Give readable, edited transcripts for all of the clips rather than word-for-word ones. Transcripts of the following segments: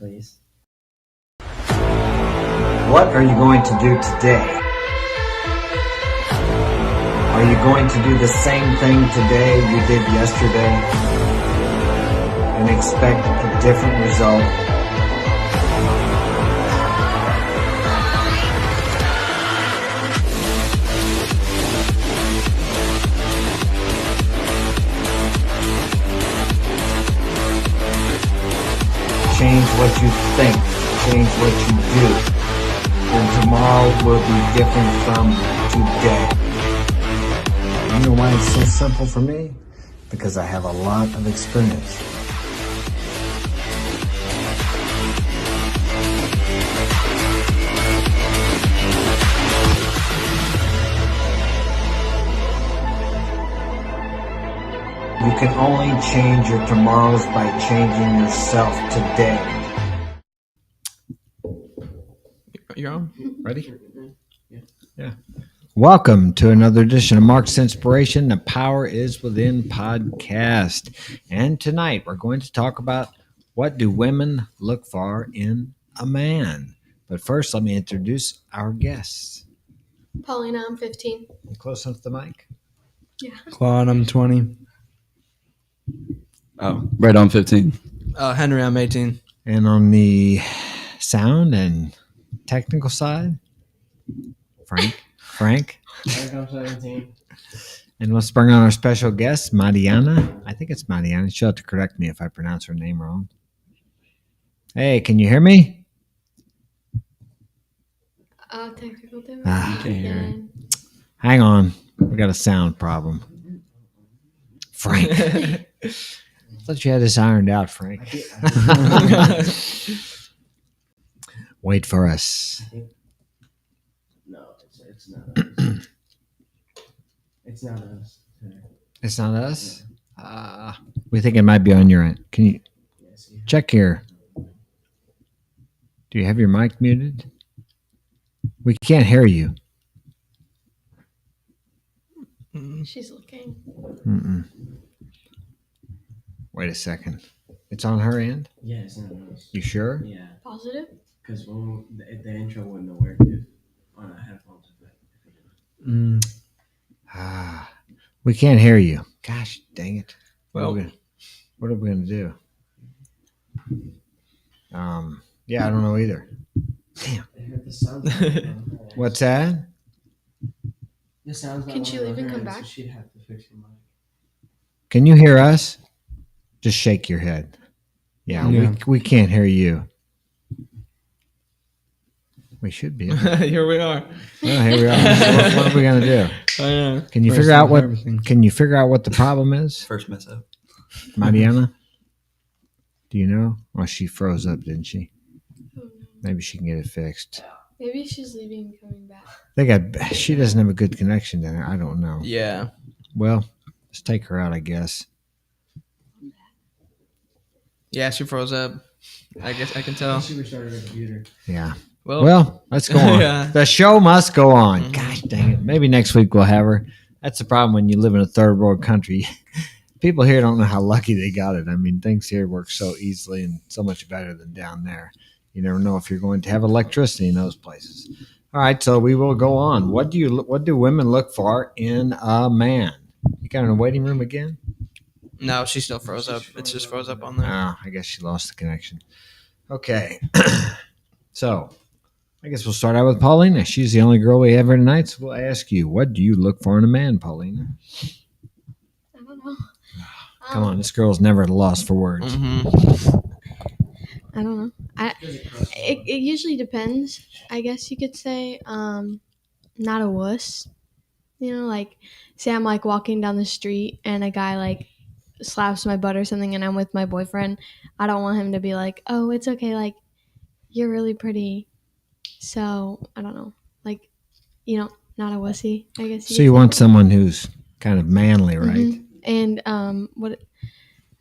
please. What are you going to do today? Are you going to do the same thing today you did yesterday and expect a different result? Change what you think, change what you do, and tomorrow will be different from today. You know why it's so simple for me? Because I have a lot of experience. You can only change your tomorrows by changing yourself today. You're on? Ready? Yeah. Welcome to another edition of Mark's Inspiration. The Power is Within podcast. And tonight we're going to talk about what do women look for in a man. But first, let me introduce our guests. Paulina, I'm 15. Close enough to the mic. Yeah. Claude, I'm 20. Oh, right on 15. Henry, I'm 18. And on the sound and technical side, Frank. I'm 17. And let's bring on our special guest, Mariana. I think it's Mariana. She'll have to correct me if I pronounce her name wrong. Hey, can you hear me? Technical difficulty. Ah, Hang on. We got a sound problem. Frank. I thought you had this ironed out, Frank. Wait for us. No, it's not us. It's not us. It's not us? We think it might be on your end. Can you check here? Do you have your mic muted? We can't hear you. She's looking. Mm-mm. Wait a second. It's on her end? Yeah, it's not us. You sure? Yeah, Positive? because the intro wouldn't have worked if on a headphones. We can't hear you. Gosh, dang it. Well, What are we gonna do? Yeah, I don't know either. Damn. I heard the sound. What's that? The sounds. Can she leave and come back? So she'd have to fix her mic. Can you hear us? Just shake your head. Yeah. We can't hear you. We should be. here we are. Well, here we are. So what are we gonna do? I know. Can you figure out what? Can you figure out what the problem is, First mess up. Mariana? Do you know? Oh, she froze up, didn't she? Oh, no. Maybe she can get it fixed. Maybe she's leaving and coming back. She doesn't have a good connection there. I don't know. Yeah. Well, let's take her out, I guess. Yeah, she froze up. I guess I can tell. She restarted her computer. Yeah. Well, Well, let's go on. Yeah. The show must go on. Mhm. Gosh dang it. Maybe next week we'll have her. That's the problem when you live in a third world country. People here don't know how lucky they got it. I mean, things here work so easily and so much better than down there. You never know if you're going to have electricity in those places. All right, so we will go on. What do women look for in a man? You got in a waiting room again? no, she still froze up. It's just froze up on there. Oh, I guess she lost the connection. Okay. So, I guess we'll start out with Paulina. She's the only girl we have here tonight, so we'll ask you, what do you look for in a man, Paulina? I don't know. Come on, this girl's never at a loss for words. Mm-hmm. I don't know. It usually depends, I guess you could say. Not a wuss. You know, like, say I'm, like, walking down the street and a guy, like, slaps my butt or something and I'm with my boyfriend. I don't want him to be like, oh, it's okay, like, you're really pretty. So, I don't know. Like, you know, not a wussy, I guess. So you want someone who's kind of manly, right? Mm-hmm. And what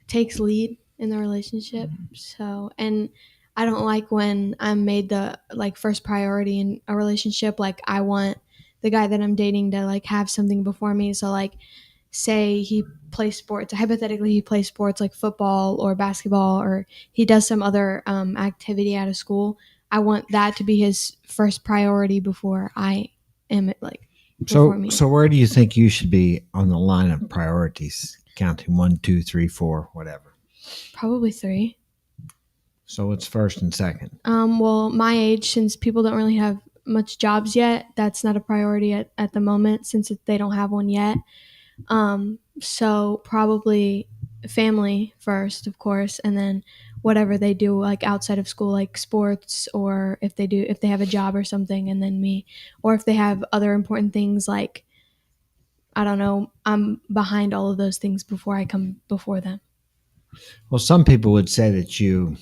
takes lead in the relationship. So, and I don't like when I'm made the like first priority in a relationship. Like I want the guy that I'm dating to like have something before me. So like say he plays sports, hypothetically he plays sports like football or basketball, or he does some other activity out of school, I want that to be his first priority before I am like before me. So where do you think you should be on the line of priorities? Counting 1, 2, 3, 4, whatever. Probably 3. So it's first and second. Well, my age, since people don't really have much jobs yet, that's not a priority at the moment since they don't have one yet. So probably family first, of course, and then whatever they do like outside of school, like sports, or if they have a job or something, and then me, or if they have other important things like, I don't know, I'm behind all of those things before I come before them. Well, some people would say that you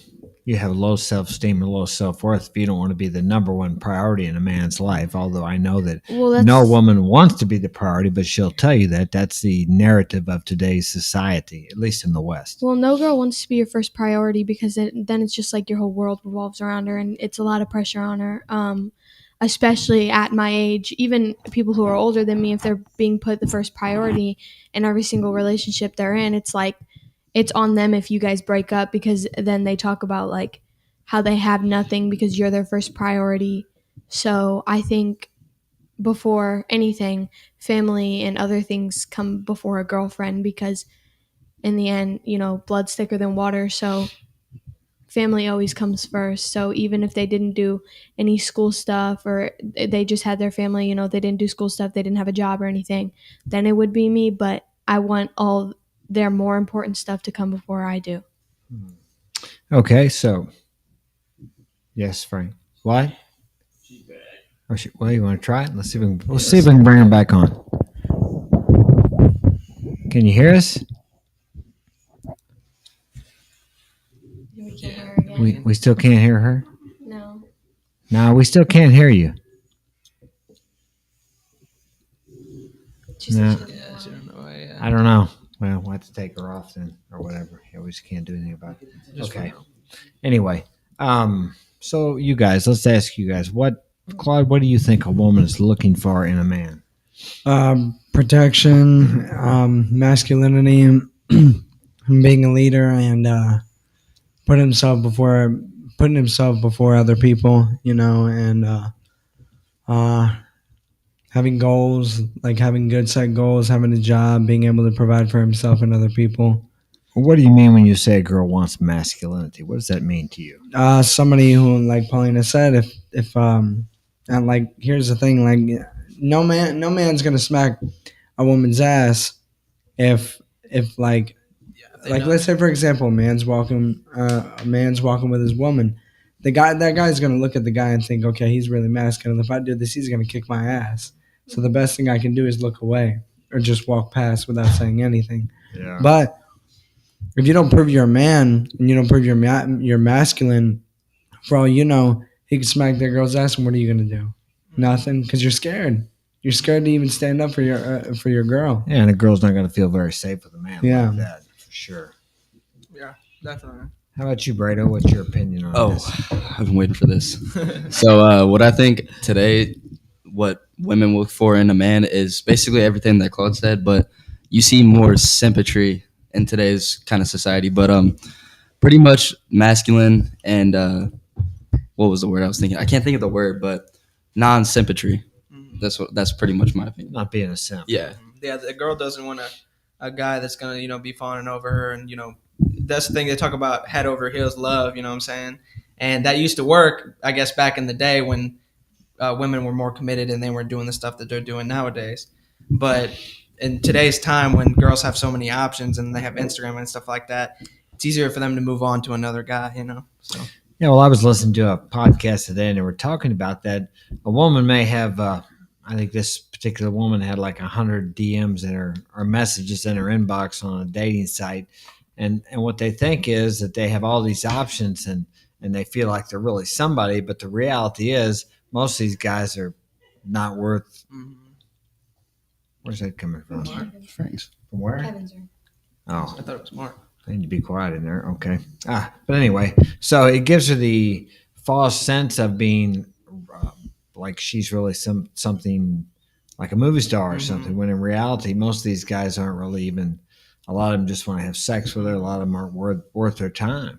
have low self-esteem or low self-worth if you don't want to be the number one priority in a man's life, although I know that no woman wants to be the priority, but she'll tell you that that's the narrative of today's society, at least in the West. Well, no girl wants to be your first priority because then it's just like your whole world revolves around her, and it's a lot of pressure on her, especially at my age. Even people who are older than me, if they're being put the first priority in every single relationship they're in, it's like it's on them if you guys break up, because then they talk about like how they have nothing because you're their first priority. So I think before anything, family and other things come before a girlfriend, because in the end, blood's thicker than water. So family always comes first. So even if they didn't do any school stuff, or they just had their family, they didn't do school stuff, they didn't have a job or anything, then it would be me. But I want all their more important stuff to come before I do. Okay, so yes, Frank. What? Well, you want to try it? Let's see if we can bring him back on. Can you hear us? We can't hear her again. We still can't hear her? No. No, we still can't hear you. No. I don't know. Well, we'll have to take her off then, or whatever. Yeah, we just can't do anything about it. Okay. Anyway, so you guys, let's ask you guys, Claude, what do you think a woman is looking for in a man? Protection, masculinity, being a leader, and putting himself before other people, and having goals, like having good set goals, having a job, being able to provide for himself and other people. What do you mean when you say a girl wants masculinity? What does that mean to you? Somebody who, like Paulina said, if and like, here's the thing, like no man's gonna smack a woman's ass if like let's say, for example, a man's walking with his woman. That guy's gonna look at the guy and think, okay, he's really masculine. If I do this, he's gonna kick my ass. So the best thing I can do is look away or just walk past without saying anything. Yeah. But if you don't prove you're a man and you don't prove you're masculine, for all you know, he can smack that girl's ass, and what are you gonna do? Nothing, because you're scared. You're scared to even stand up for your girl. Yeah, and a girl's not going to feel very safe with a man like that, for sure. Yeah, definitely. How about you, Brado? What's your opinion on this? I've been waiting for this. So what I think today, what women look for in a man is basically everything that Claude said, but you see more symmetry in today's kind of society. But pretty much masculine and what was the word I was thinking? I can't think of the word, but non-symmetry. That's pretty much my opinion. Not being a simp. Yeah. Yeah, the girl doesn't want a guy that's gonna, be fawning over her, and that's the thing they talk about, head over heels love, you know what I'm saying? And that used to work, I guess, back in the day when women were more committed and they weren't doing the stuff that they're doing nowadays. But in today's time, when girls have so many options and they have Instagram and stuff like that, it's easier for them to move on to another guy, So. Yeah, well, I was listening to a podcast today, and they were talking about that. A woman may have, I think this particular woman had like 100 DMs in her, or messages in her inbox on a dating site. And what they think is that they have all these options, and they feel like they're really somebody. But the reality is most of these guys are not worth. Mm-hmm. Where's that coming from? Frank's. From where? Kevin's room. Oh. I thought it was Mark. I need to be quiet in there. Okay. But anyway, so it gives her the false sense of being like she's really something like a movie star or Mhm. something. When in reality, most of these guys aren't really even. A lot of them just want to have sex with her. A lot of them aren't worth their time.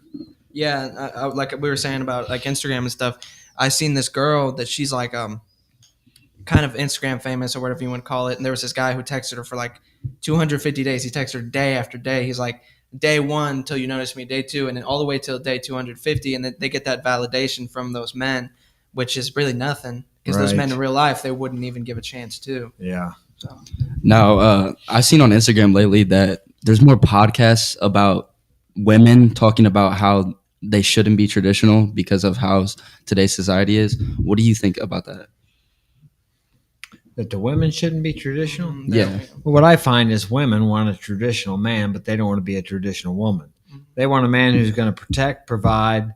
Yeah, like we were saying about like Instagram and stuff. I seen this girl that she's like kind of Instagram famous or whatever you want to call it. And there was this guy who texted her for like 250 days. He texted her day after day. He's like, day one till you notice me, day two, and then all the way till day 250. And then they get that validation from those men, which is really nothing because those men Right. in real life, they wouldn't even give a chance to. Yeah. So, Now, I've seen on Instagram lately that there's more podcasts about women talking about how they shouldn't be traditional because of how today's society is. What do you think about that? That the women shouldn't be traditional. Yeah. Well, what I find is women want a traditional man, but they don't want to be a traditional woman. They want a man who's going to protect, provide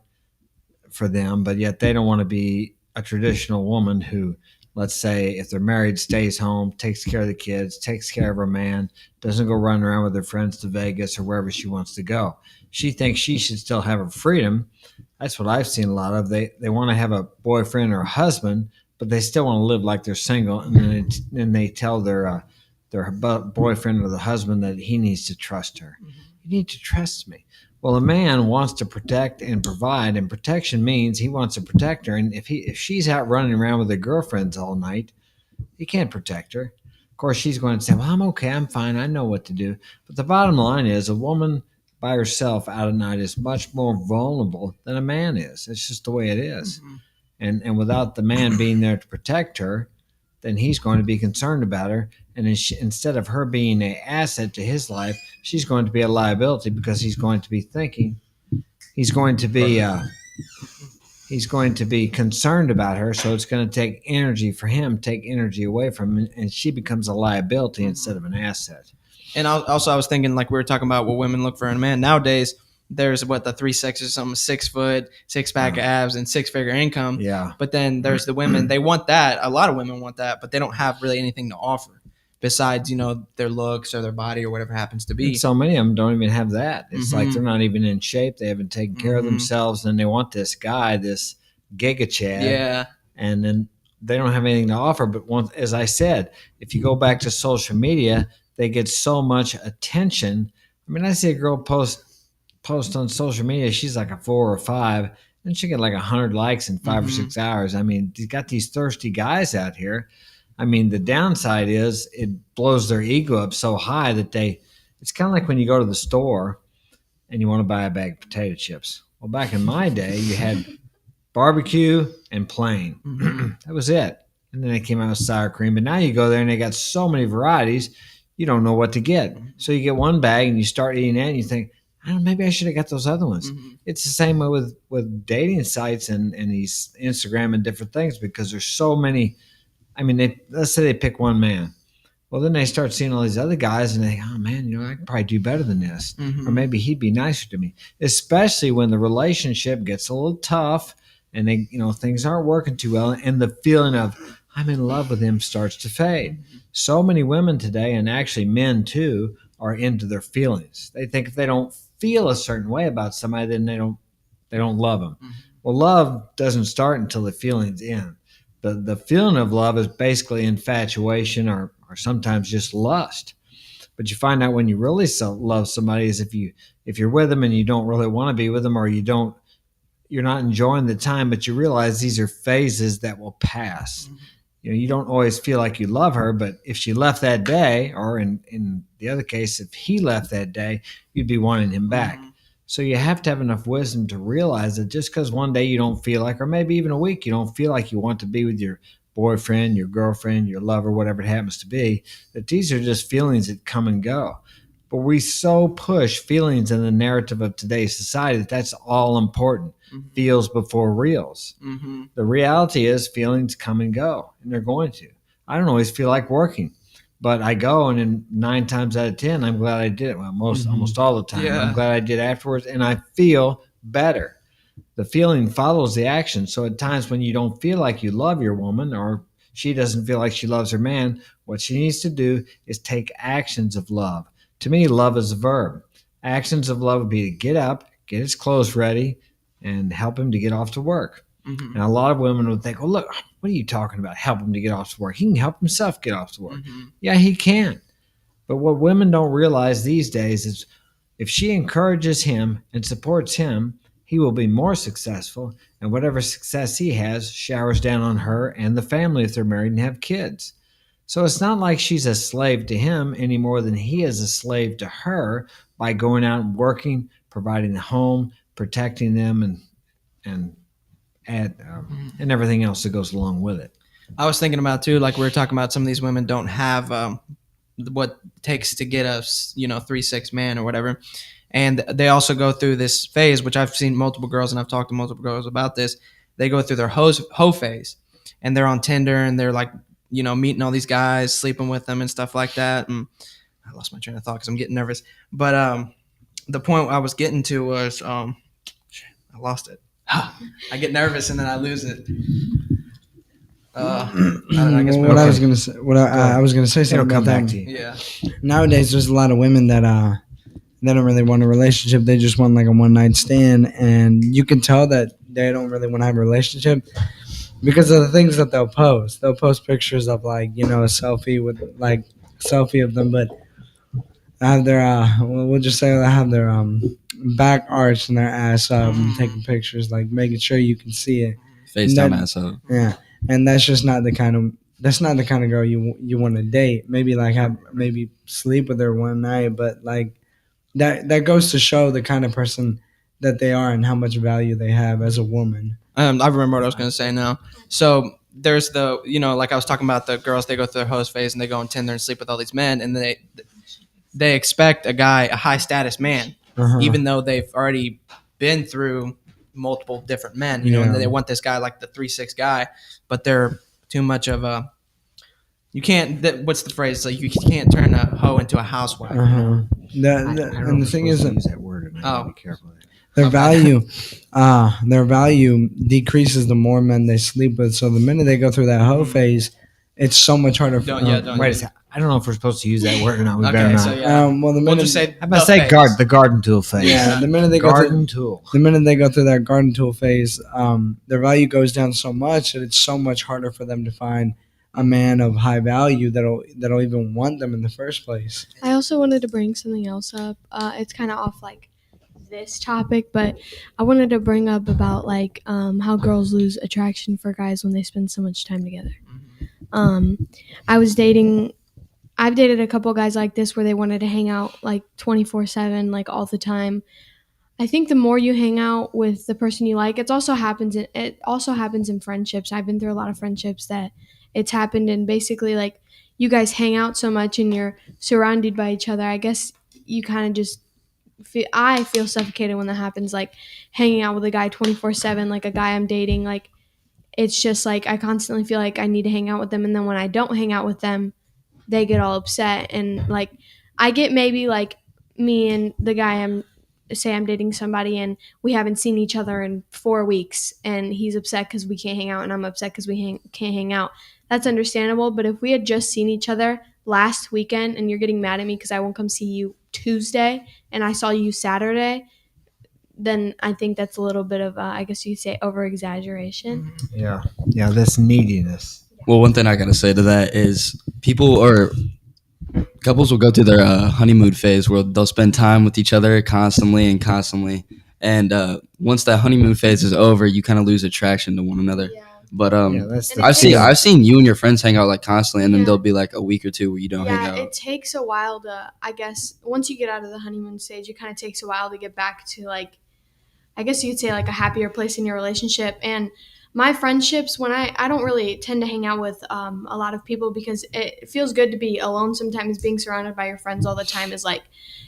for them, but yet they don't want to be a traditional woman who, let's say, if they're married, stays home, takes care of the kids, takes care of her man, doesn't go running around with her friends to Vegas or wherever she wants to go. She thinks she should still have her freedom. That's what I've seen a lot of. They want to have a boyfriend or a husband, but they still want to live like they're single, and then they tell their boyfriend or the husband that he needs to trust her. You need to trust me. Well, a man wants to protect and provide, and protection means he wants to protect her. And if she's out running around with her girlfriends all night, he can't protect her. Of course, she's going to say, "Well, I'm okay, I'm fine, I know what to do." But the bottom line is, a woman by herself out at night is much more vulnerable than a man is. It's just the way it is. And without the man being there to protect her, then he's going to be concerned about her. And instead of her being an asset to his life, she's going to be a liability because he's going to be thinking, he's going to be concerned about her. So it's going to take energy for him, take energy away from him, and she becomes a liability instead of an asset. And also, I was thinking, like we were talking about what women look for in a man nowadays. There's the 3 sexes, something 6 foot, 6-pack abs, and 6-figure income. Yeah. But then there's the women. They want that. A lot of women want that, but they don't have really anything to offer besides their looks or their body or whatever happens to be. And so many of them don't even have that. It's like Mhm. they're not even in shape. They haven't taken care of Mhm. themselves, and they want this guy, this giga chad. Yeah. And then they don't have anything to offer. But as I said, if you go back to social media, they get so much attention. I mean, I see a girl post on social media. She's like a 4 or 5, and she get like 100 likes in 5 or 6 hours. I mean, you got these thirsty guys out here. I mean, the downside is it blows their ego up so high that it's kind of like when you go to the store and you want to buy a bag of potato chips. Well, back in my day, you had barbecue and plain. That was it. And then they came out with sour cream. But now you go there and they got so many varieties, you don't know what to get. So you get one bag and you start eating that and you think, I don't know, maybe I should have got those other ones. It's the same way with dating sites and these Instagram and different things, because there's so many. I mean, let's say they pick one man. Well, then they start seeing all these other guys and they think, oh man, I could probably do better than this. Or maybe he'd be nicer to me, especially when the relationship gets a little tough and they, things aren't working too well. And the feeling of I'm in love with him starts to fade. So many women today, and actually men too, are into their feelings. They think if they don't feel a certain way about somebody, then they don't love them. Well, love doesn't start until the feeling's in. The feeling of love is basically infatuation or sometimes just lust. But you find out when you really love somebody is if you're with them and you don't really want to be with them, or you're not enjoying the time, but you realize these are phases that will pass. You don't always feel like you love her, but if she left that day, or in the other case, if he left that day, you'd be wanting him back. So you have to have enough wisdom to realize that just because one day you don't feel like, or maybe even a week, you don't feel like you want to be with your boyfriend, your girlfriend, your lover, whatever it happens to be, that these are just feelings that come and go. But we so push feelings in the narrative of today's society that's all important. Feels before reals. The reality is feelings come and go, and they're going to. I don't always feel like working, but I go, and in 9 times out of 10, I'm glad I did it. Well, almost all the time. Yeah. I'm glad I did afterwards, and I feel better. The feeling follows the action. So at times when you don't feel like you love your woman, or she doesn't feel like she loves her man, what she needs to do is take actions of love. To me, love is a verb. Actions of love would be to get up, get his clothes ready, and help him to get off to work. Mhm. And a lot of women would think, well, look, what are you talking about? Help him to get off to work. He can help himself get off to work. Mhm. Yeah, he can. But what women don't realize these days is if she encourages him and supports him, he will be more successful. And whatever success he has showers down on her and the family if they're married and have kids. So it's not like she's a slave to him any more than he is a slave to her by going out and working, providing a home, protecting them, and and everything else that goes along with it. I was thinking about too, like we were talking about, some of these women don't have what it takes to get a 3-6 man or whatever, and they also go through this phase, which I've seen multiple girls, and I've talked to multiple girls about this. They go through their hoe phase, and they're on Tinder, and they're like meeting all these guys, sleeping with them, and stuff like that. And I lost my train of thought because I'm getting nervous. But the point I was getting to was I lost it. I get nervous and then I lose it. I guess what I okay. was gonna say, I was gonna say It'll something come about back that. to you. Yeah. Nowadays, there's a lot of women that they don't really want a relationship. They just want like a one night stand, and you can tell that they don't really want to have a relationship because of the things that they'll post. They'll post pictures of like a selfie with like selfie of them, but have their we'll just say they have their back arched and their ass up and taking pictures, like making sure you can see it. FaceTime That- ass up. Yeah, and that's just not the kind of girl you want to date. Maybe like maybe sleep with her one night, but like that goes to show the kind of person that they are and how much value they have as a woman. I remember what I was going to say now. So there's the, like I was talking about, the girls, they go through their host phase and they go on Tinder and sleep with all these men, and they expect a high status man, Uh-huh. even though they've already been through multiple different men, Yeah. and they want this guy like the 3-6 guy, but they're too much of a, you can't, what's the phrase? Like you can't turn a hoe into a housewife. Uh-huh. I don't know And the if thing we're is supposed that to use that word, and I Oh. gotta be careful. their My bad. their value decreases the more men they sleep with. So the minute they go through that hoe phase, it's so much harder. Don't Wait a second. I don't know if we're supposed to use that word or not. We better Okay, not. so yeah, Well, the we'll minute just say How about the say phase. the garden tool phase? yeah, the minute they go through, Garden tool. the minute they go through that garden tool phase, their value goes down so much that it's so much harder for them to find a man of high value that'll even want them in the first place. I also wanted to bring something else up. It's kind of off like this topic, but I wanted to bring up about like how girls lose attraction for guys when they spend so much time together. I've dated a couple guys like this where they wanted to hang out like 24/7, like all the time. I think the more you hang out with the person you like, it also happens in friendships. I've been through a lot of friendships that it's happened, and basically like you guys hang out so much and you're surrounded by each other. I guess you kind of just I feel suffocated when that happens, like hanging out with a guy 24/7, like a guy I'm dating. Like it's just like I constantly feel like I need to hang out with them, and then when I don't hang out with them, they get all upset. And like I get maybe like me and the guy I'm dating somebody and we haven't seen each other in 4 weeks, and he's upset because we can't hang out, and I'm upset because we can't hang out. That's understandable. But if we had just seen each other last weekend and you're getting mad at me because I won't come see you Tuesday and I saw you Saturday, then I think that's a little bit of I guess you'd say over exaggeration. Yeah. This neediness. Well, one thing I gotta say to that is couples will go through their honeymoon phase where they'll spend time with each other constantly, and once that honeymoon phase is over, you kind of lose attraction to one another. But That's the I've seen you and your friends hang out like constantly, and then Yeah. there'll be like a week or two where you don't hang out. It takes a while to, I guess, once you get out of the honeymoon stage, it kind of takes a while to get back to like, I guess you could say like a happier place in your relationship. And my friendships, when I don't really tend to hang out with a lot of people because it feels good to be alone sometimes. Being surrounded by your friends all the time is like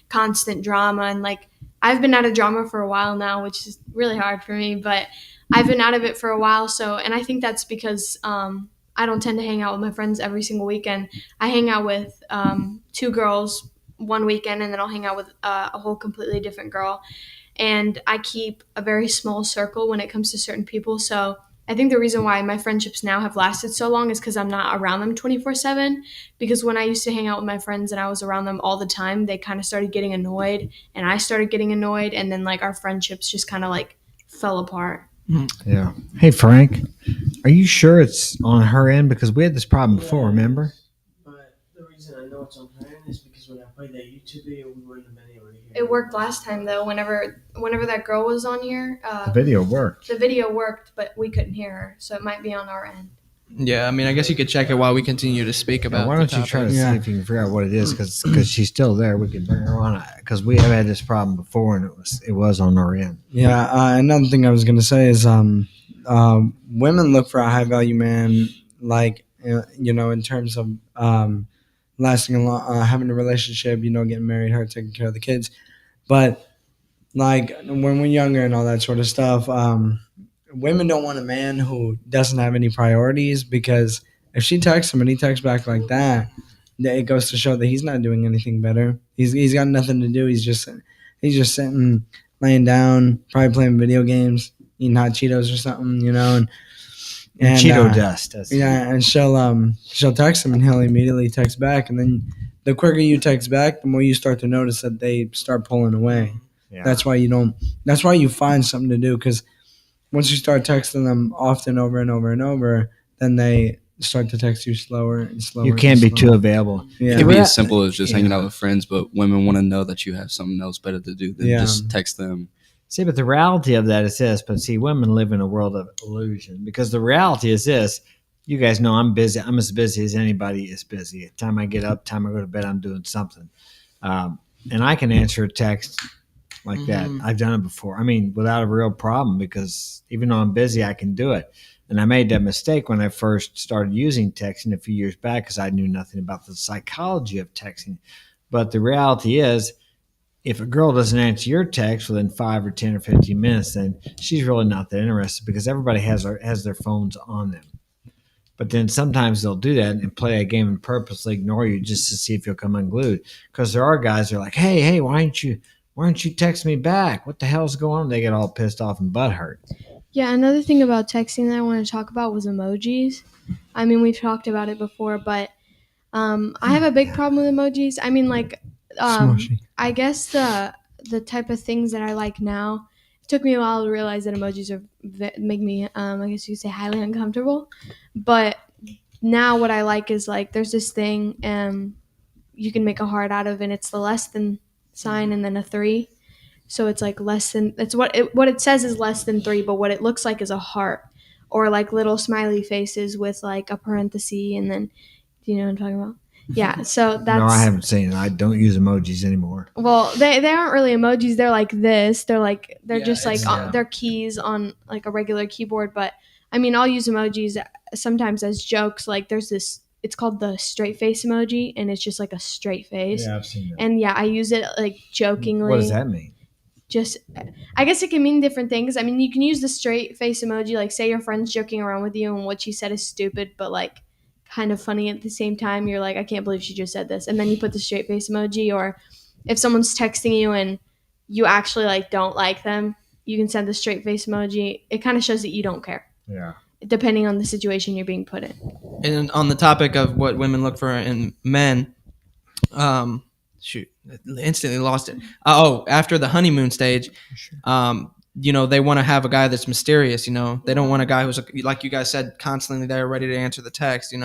constant drama, and like I've been out of drama for a while now, which is really hard for me, but I've been out of it for a while. So, and I think that's because I don't tend to hang out with my friends every single weekend. I hang out with 2 girls one weekend, and then I'll hang out with a whole completely different girl. And I keep a very small circle when it comes to certain people. So I think the reason why my friendships now have lasted so long is because I'm not around them 24/7. Because when I used to hang out with my friends and I was around them all the time, they kind of started getting annoyed, and I started getting annoyed, and then like our friendships just kind of like fell apart. Yeah. Hey, Frank, are you sure it's on her end? Because we had this problem before, remember? But the reason I know it's on her end is because when I played that YouTube video, we were in the video right here. It worked last time though. Whenever that girl was on here, The video worked. the video worked, but we couldn't hear her, so it might be on our end. Yeah, I mean, I guess you could check it while we continue to speak Now, about. why don't you try to see if you can figure out what it is? Because she's still there. We can bring her on. Because we have had this problem before, and it was on our end. Yeah. Another thing I was gonna say is women look for a high value man, like in terms of lasting a long, having a relationship, getting married, her taking care of the kids, but like when we're younger and all that sort of stuff, women don't want a man who doesn't have any priorities, because if she texts him and he texts back like that, it goes to show that he's not doing anything better. He's got nothing to do. He's just sitting, laying down, probably playing video games, eating hot Cheetos or something, and Cheeto dust. yeah, and she'll text him and he'll immediately text back, and then the quicker you text back, the more you start to notice that they start pulling away. Yeah. That's why you find something to do, because once you start texting them often, over and over and over, then they start to text you slower and slower. You can't be too available. Yeah. It could be as simple as just hanging out with friends, but women want to know that you have something else better to do than just text them. See, but the reality of that is this. But see, women live in a world of illusion, because the reality is this. You guys know I'm busy. I'm as busy as anybody is busy. At the time I get up, time I go to bed, I'm doing something. And I can answer a text like that. I've done it before. I mean, without a real problem, because even though I'm busy, I can do it. And I made that mistake when I first started using texting a few years back, because I knew nothing about the psychology of texting. But the reality is, if a girl doesn't answer your text within 5 or 10 or 15 minutes, then she's really not that interested, because everybody has their phones on them. But then sometimes they'll do that and play a game and purposely ignore you just to see if you'll come unglued. Because there are guys that are like, hey, why don't you text me back? What the hell's going on? They get all pissed off and butthurt. Yeah, another thing about texting that I want to talk about was emojis. I mean, we've talked about it before, but I have a big problem with emojis. I mean, like, Smushy. I guess the type of things that I like now, it took me a while to realize that emojis make me, I guess you could say, highly uncomfortable. But now what I like is, like, there's this thing you can make a heart out of, and it's the less than sign and then a 3. So it's like less than, it's what it says is less than 3, but what it looks like is a heart, or like little smiley faces with like a parenthesis, and then, do you know what I'm talking about? Yeah, so that's. No, I haven't seen it. I don't use emojis anymore. Well, they aren't really emojis. They're like this. They're just like yeah. they're keys on like a regular keyboard. But I mean, I'll use emojis sometimes as jokes. Like there's this. It's called the straight face emoji, and it's just like a straight face. Yeah, I've seen that. And yeah, I use it like jokingly. What does that mean? Just, I guess it can mean different things. I mean, you can use the straight face emoji, like say your friend's joking around with you and what she said is stupid, but like kind of funny at the same time. You're like, I can't believe she just said this. And then you put the straight face emoji. Or if someone's texting you and you actually like don't like them, you can send the straight face emoji. It kind of shows that you don't care. Yeah. Depending on the situation you're being put in. And on the topic of what women look for in men, shoot, instantly lost it. After the honeymoon stage, they want to have a guy that's mysterious. They don't want a guy who's, like you guys said, constantly there, ready to answer the text.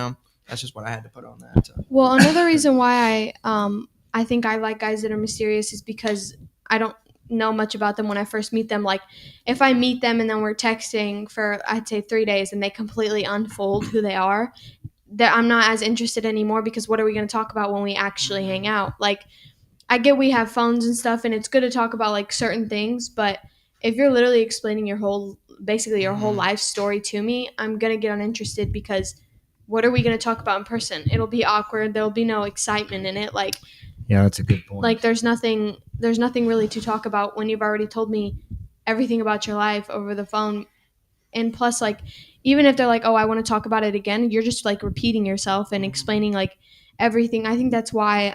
That's just what I had to put on that. So. Well, another reason why I think I like guys that are mysterious is because I don't know much about them when I first meet them. Like if I meet them and then we're texting for, I'd say 3 days, and they completely unfold who they are, that I'm not as interested anymore, because what are we going to talk about when we actually hang out? Like I get we have phones and stuff, and it's good to talk about like certain things, but if you're literally explaining your whole life story to me, I'm going to get uninterested, because what are we going to talk about in person? It'll be awkward. There'll be no excitement in it. Like, yeah, that's a good point. Like there's nothing really to talk about when you've already told me everything about your life over the phone. And plus, like, even if they're like, oh, I want to talk about it again, you're just like repeating yourself and explaining like everything. I think that's why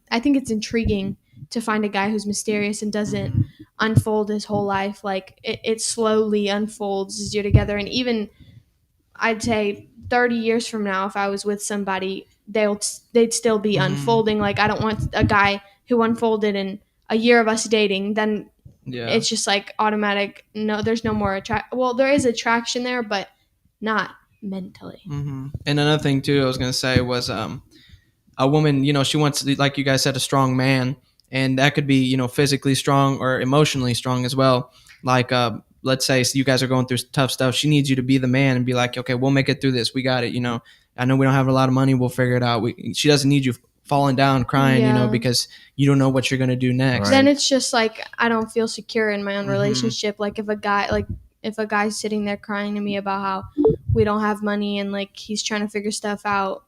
I think it's intriguing to find a guy who's mysterious and doesn't unfold his whole life. Like it slowly unfolds as you're together. And even I'd say 30 years from now, if I was with somebody, they'd still be unfolding. Like I don't want a guy who unfolded in a year of us dating, then Yeah. it's just like automatic. No, there's no more well, there is attraction there, but not mentally. Mm-hmm. And another thing too, I was gonna say was a woman, she wants, like you guys said, a strong man, and that could be, physically strong or emotionally strong as well. Like, let's say you guys are going through tough stuff. She needs you to be the man and be like, okay, we'll make it through this. We got it. I know we don't have a lot of money. We'll figure it out. She doesn't need you falling down crying, Yeah. because you don't know what you're going to do next. Right. Then it's just like I don't feel secure in my own Mhm. relationship. Like if a guy's sitting there crying to me about how we don't have money and like he's trying to figure stuff out,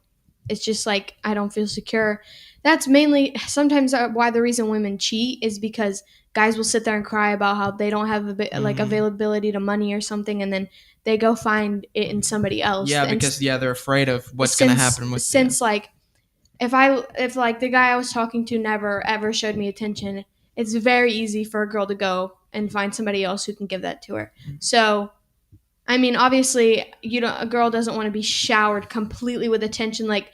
it's just like I don't feel secure. That's mainly sometimes why the reason women cheat is because guys will sit there and cry about how they don't have like Mhm. availability to money or something, and then they go find it in somebody else. Yeah, And because they're afraid of what's going to happen with since like if like the guy I was talking to never ever showed me attention, it's very easy for a girl to go and find somebody else who can give that to her. So I mean, obviously, a girl doesn't want to be showered completely with attention like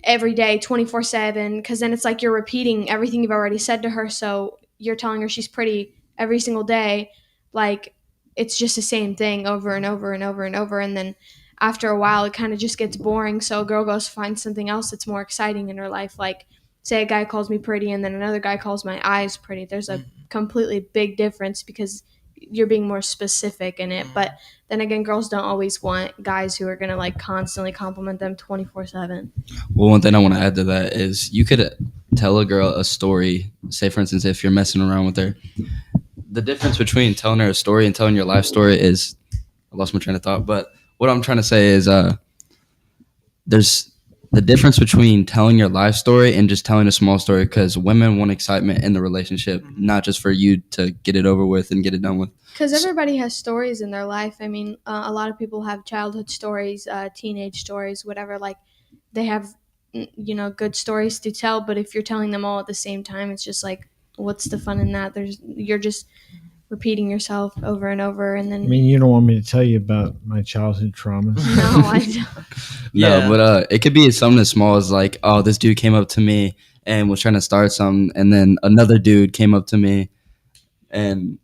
every day 24/7, because then it's like you're repeating everything you've already said to her. So you're telling her she's pretty every single day, like it's just the same thing over and over and over and over, and then after a while it kind of just gets boring. So a girl goes to find something else that's more exciting in her life, like say a guy calls me pretty and then another guy calls my eyes pretty. There's a completely big difference because you're being more specific in it. But then again, girls don't always want guys who are gonna like constantly compliment them 24/7. Well, one thing I want to add to that is you could tell a girl a story. Say, for instance, if you're messing around with her, the difference between telling her a story and telling your life story is, I lost my train of thought. But what I'm trying to say is, there's the difference between telling your life story and just telling a small story, because women want excitement in the relationship, not just for you to get it over with and get it done with. Because everybody has stories in their life. I mean, a lot of people have childhood stories, teenage stories, whatever. Like, they have, good stories to tell. But if you're telling them all at the same time, it's just like, what's the fun in that? You're just repeating yourself over and over, and then I mean, you don't want me to tell you about my childhood traumas. no, I don't. Yeah. No, but it could be something as small as like, oh, this dude came up to me and was trying to start something, and then another dude came up to me and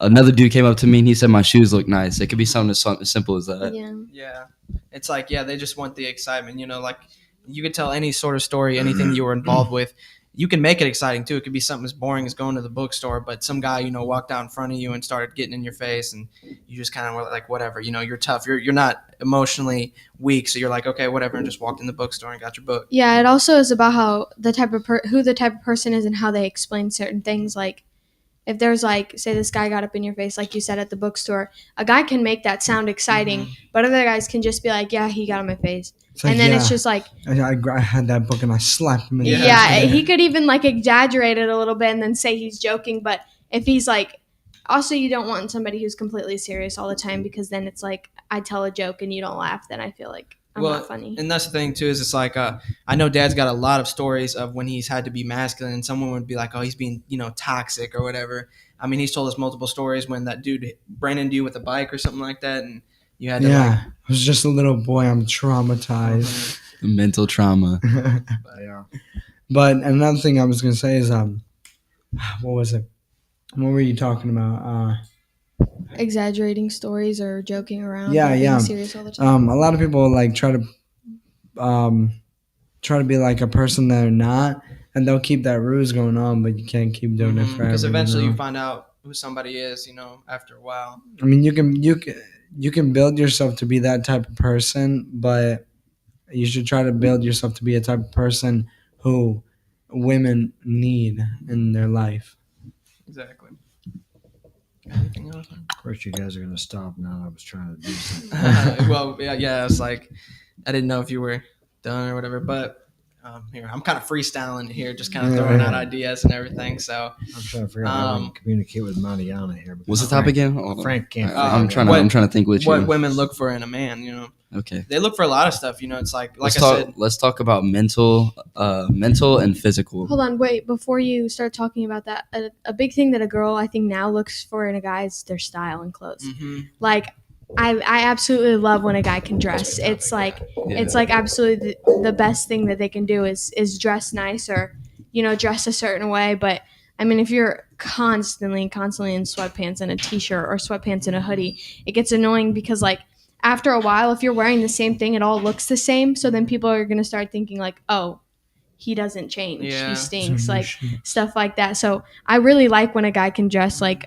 another dude came up to me and he said my shoes look nice. It could be something as simple as that. Yeah. Yeah. It's like, they just want the excitement, like you could tell any sort of story, anything you were involved with. You can make it exciting too. It could be something as boring as going to the bookstore, but some guy, walked out in front of you and started getting in your face, and you just kind of were like, whatever, you're tough. You're not emotionally weak, so you're like, okay, whatever, and just walked in the bookstore and got your book. Yeah, it also is about how the type of who the type of person is and how they explain certain things. Like, if there's like, say this guy got up in your face, like you said at the bookstore, a guy can make that sound exciting, but other guys can just be like, yeah, he got on my face. Like, And then it's just like, I had that book and I slapped him in the Yeah. face. he could even like exaggerate it a little bit and then say he's joking. But if he's like, also you don't want somebody who's completely serious all the time, because then it's like, I tell a joke and you don't laugh, then I feel like I'm not funny. And that's the thing too, is it's like, I know Dad's got a lot of stories of when he's had to be masculine, and someone would be like, oh, he's being, toxic or whatever. I mean, he's told us multiple stories when that dude ran into you with a bike or something like that, and you had to I was just a little boy. I'm traumatized. Mental trauma. Yeah. But another thing I was gonna say is, what was it? What were you talking about? Exaggerating stories or joking around. Yeah, or being yeah. serious all the time. A lot of people like try to be like a person they're not, and they'll keep that ruse going on, but you can't keep doing it forever. because eventually you you know? find out who somebody is, after a while. I mean, you can build yourself to be that type of person, but you should try to build yourself to be a type of person who women need in their life. Exactly. Anything else? Of course, you guys are going to stop now. I was trying to do something. Well, yeah, it's like I didn't know if you were done or whatever, but here I'm kind of freestyling here, just kind of throwing out ideas and everything. So I'm trying to figure out how we can communicate with Mariana here. What's the topic again? Frank can't. I'm figure it trying out. to think with you. what women look for in a man, Okay. they look for a lot of stuff. It's like I Let's said. Let's talk about mental and physical. Hold on, wait. Before you start talking about that, a big thing that a girl I think now looks for in a guy is their style and clothes. Like, I absolutely love when a guy can dress. It's like it's like absolutely the best thing that they can do is dress nice or dress a certain way. But I mean, if you're constantly in sweatpants and a t-shirt or sweatpants and a hoodie, it gets annoying because like after a while, if you're wearing the same thing, it all looks the same. So then people are going to start thinking like, oh, he doesn't change. Yeah. He stinks, like stuff like that. So I really like when a guy can dress like,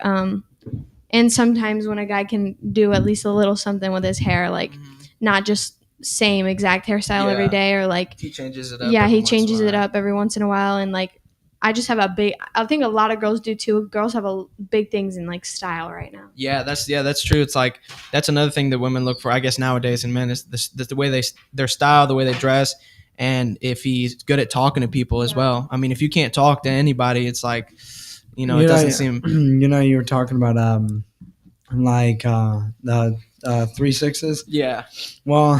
and sometimes when a guy can do at least a little something with his hair, like not just same exact hairstyle every day, or like he changes it up. Yeah, he changes it up every once in a while, and like I just have I think a lot of girls do too. Girls have big things in like style right now. Yeah, that's true. It's like that's another thing that women look for, I guess, nowadays in men is the way their style, the way they dress, and if he's good at talking to people as well. I mean, if you can't talk to anybody, it's like, it doesn't seem. You were talking about the 3/6s. Yeah. Well,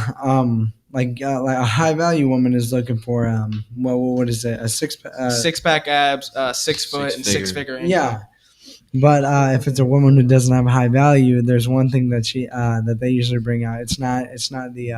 like a high value woman is looking for what is it, a six pack abs, 6 foot, and 6 figure income. Yeah. But if it's a woman who doesn't have high value, there's one thing that that they usually bring out. It's not the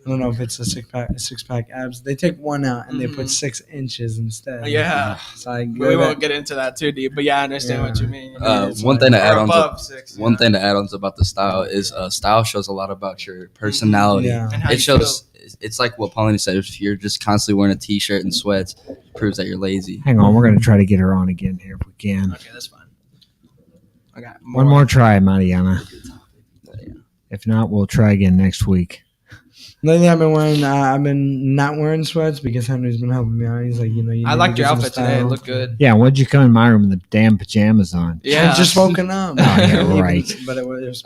I don't know if it's a six pack abs. They take one out and they put 6 inches instead. Yeah. It's like, we won't get into that too deep, but yeah, I understand what you mean. One thing to add on to add on about the style is style shows a lot about your personality. Yeah. And how It you shows. It's like what Paulina said. If you're just constantly wearing a t-shirt and sweats, it proves that you're lazy. Hang on, we're going to try to get her on again here if we can. Okay, that's fine. I got One more try, Mariana. If not, we'll try again next week. Lately, I've been not wearing sweats because Henry's been helping me out. He's like, you I need liked to your get some outfit today. It style. looked good. Yeah, what'd you come in my room in the damn pajamas on? Yeah. I just woken up. Oh, yeah, right. But it was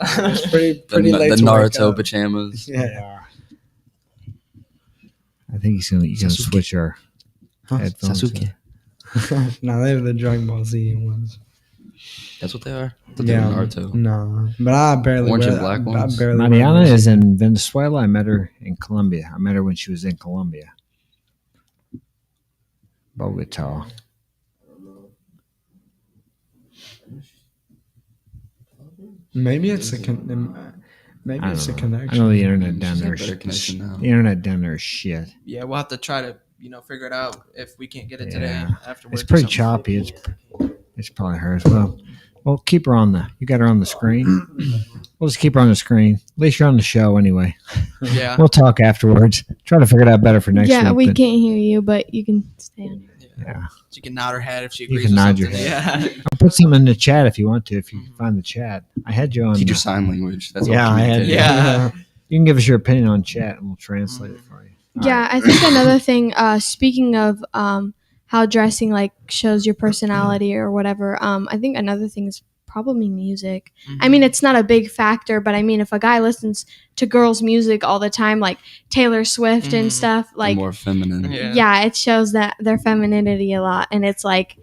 pretty The late. the to wake Naruto up. pajamas. Yeah. I think he's gonna Sasuke. switch our headphones. Sasuke. No, they were the Dragon Ball Z ones. That's what they are. I thought they were Naruto. No, but I barely Orange wear and black I ones? barely wear Mariana those. is in Venezuela. I met her in Colombia. I met her when she was in Colombia. Bogota. Maybe it's a I don't connection. I know the internet down She's got there. better connection now. The internet down there is shit. Yeah, we'll have to try to figure it out if we can't get it today Yeah. afterwards. It's pretty choppy. It's probably her as well. Well, keep her on you got her on the screen. We'll just keep her on the screen. At least you're on the show anyway. Yeah. We'll talk afterwards. Try to figure it out better for next week. Yeah, we but- can't hear you, but you can stay on. Yeah. She can nod her head if she You agrees can with nod your something. head. Yeah. I'll put some in the chat if you want to, if you can find the chat. I had you on. Teach your sign language. That's Yeah, all I had- Yeah. You can give us your opinion on chat and we'll translate it for you. All Yeah, I think another thing, speaking of how dressing like shows your personality or whatever, I think another thing is probably music. I mean, it's not a big factor, but I mean, if a guy listens to girls' music all the time, like Taylor Swift and stuff, They're like more feminine. yeah, it shows that their femininity a lot, and it's like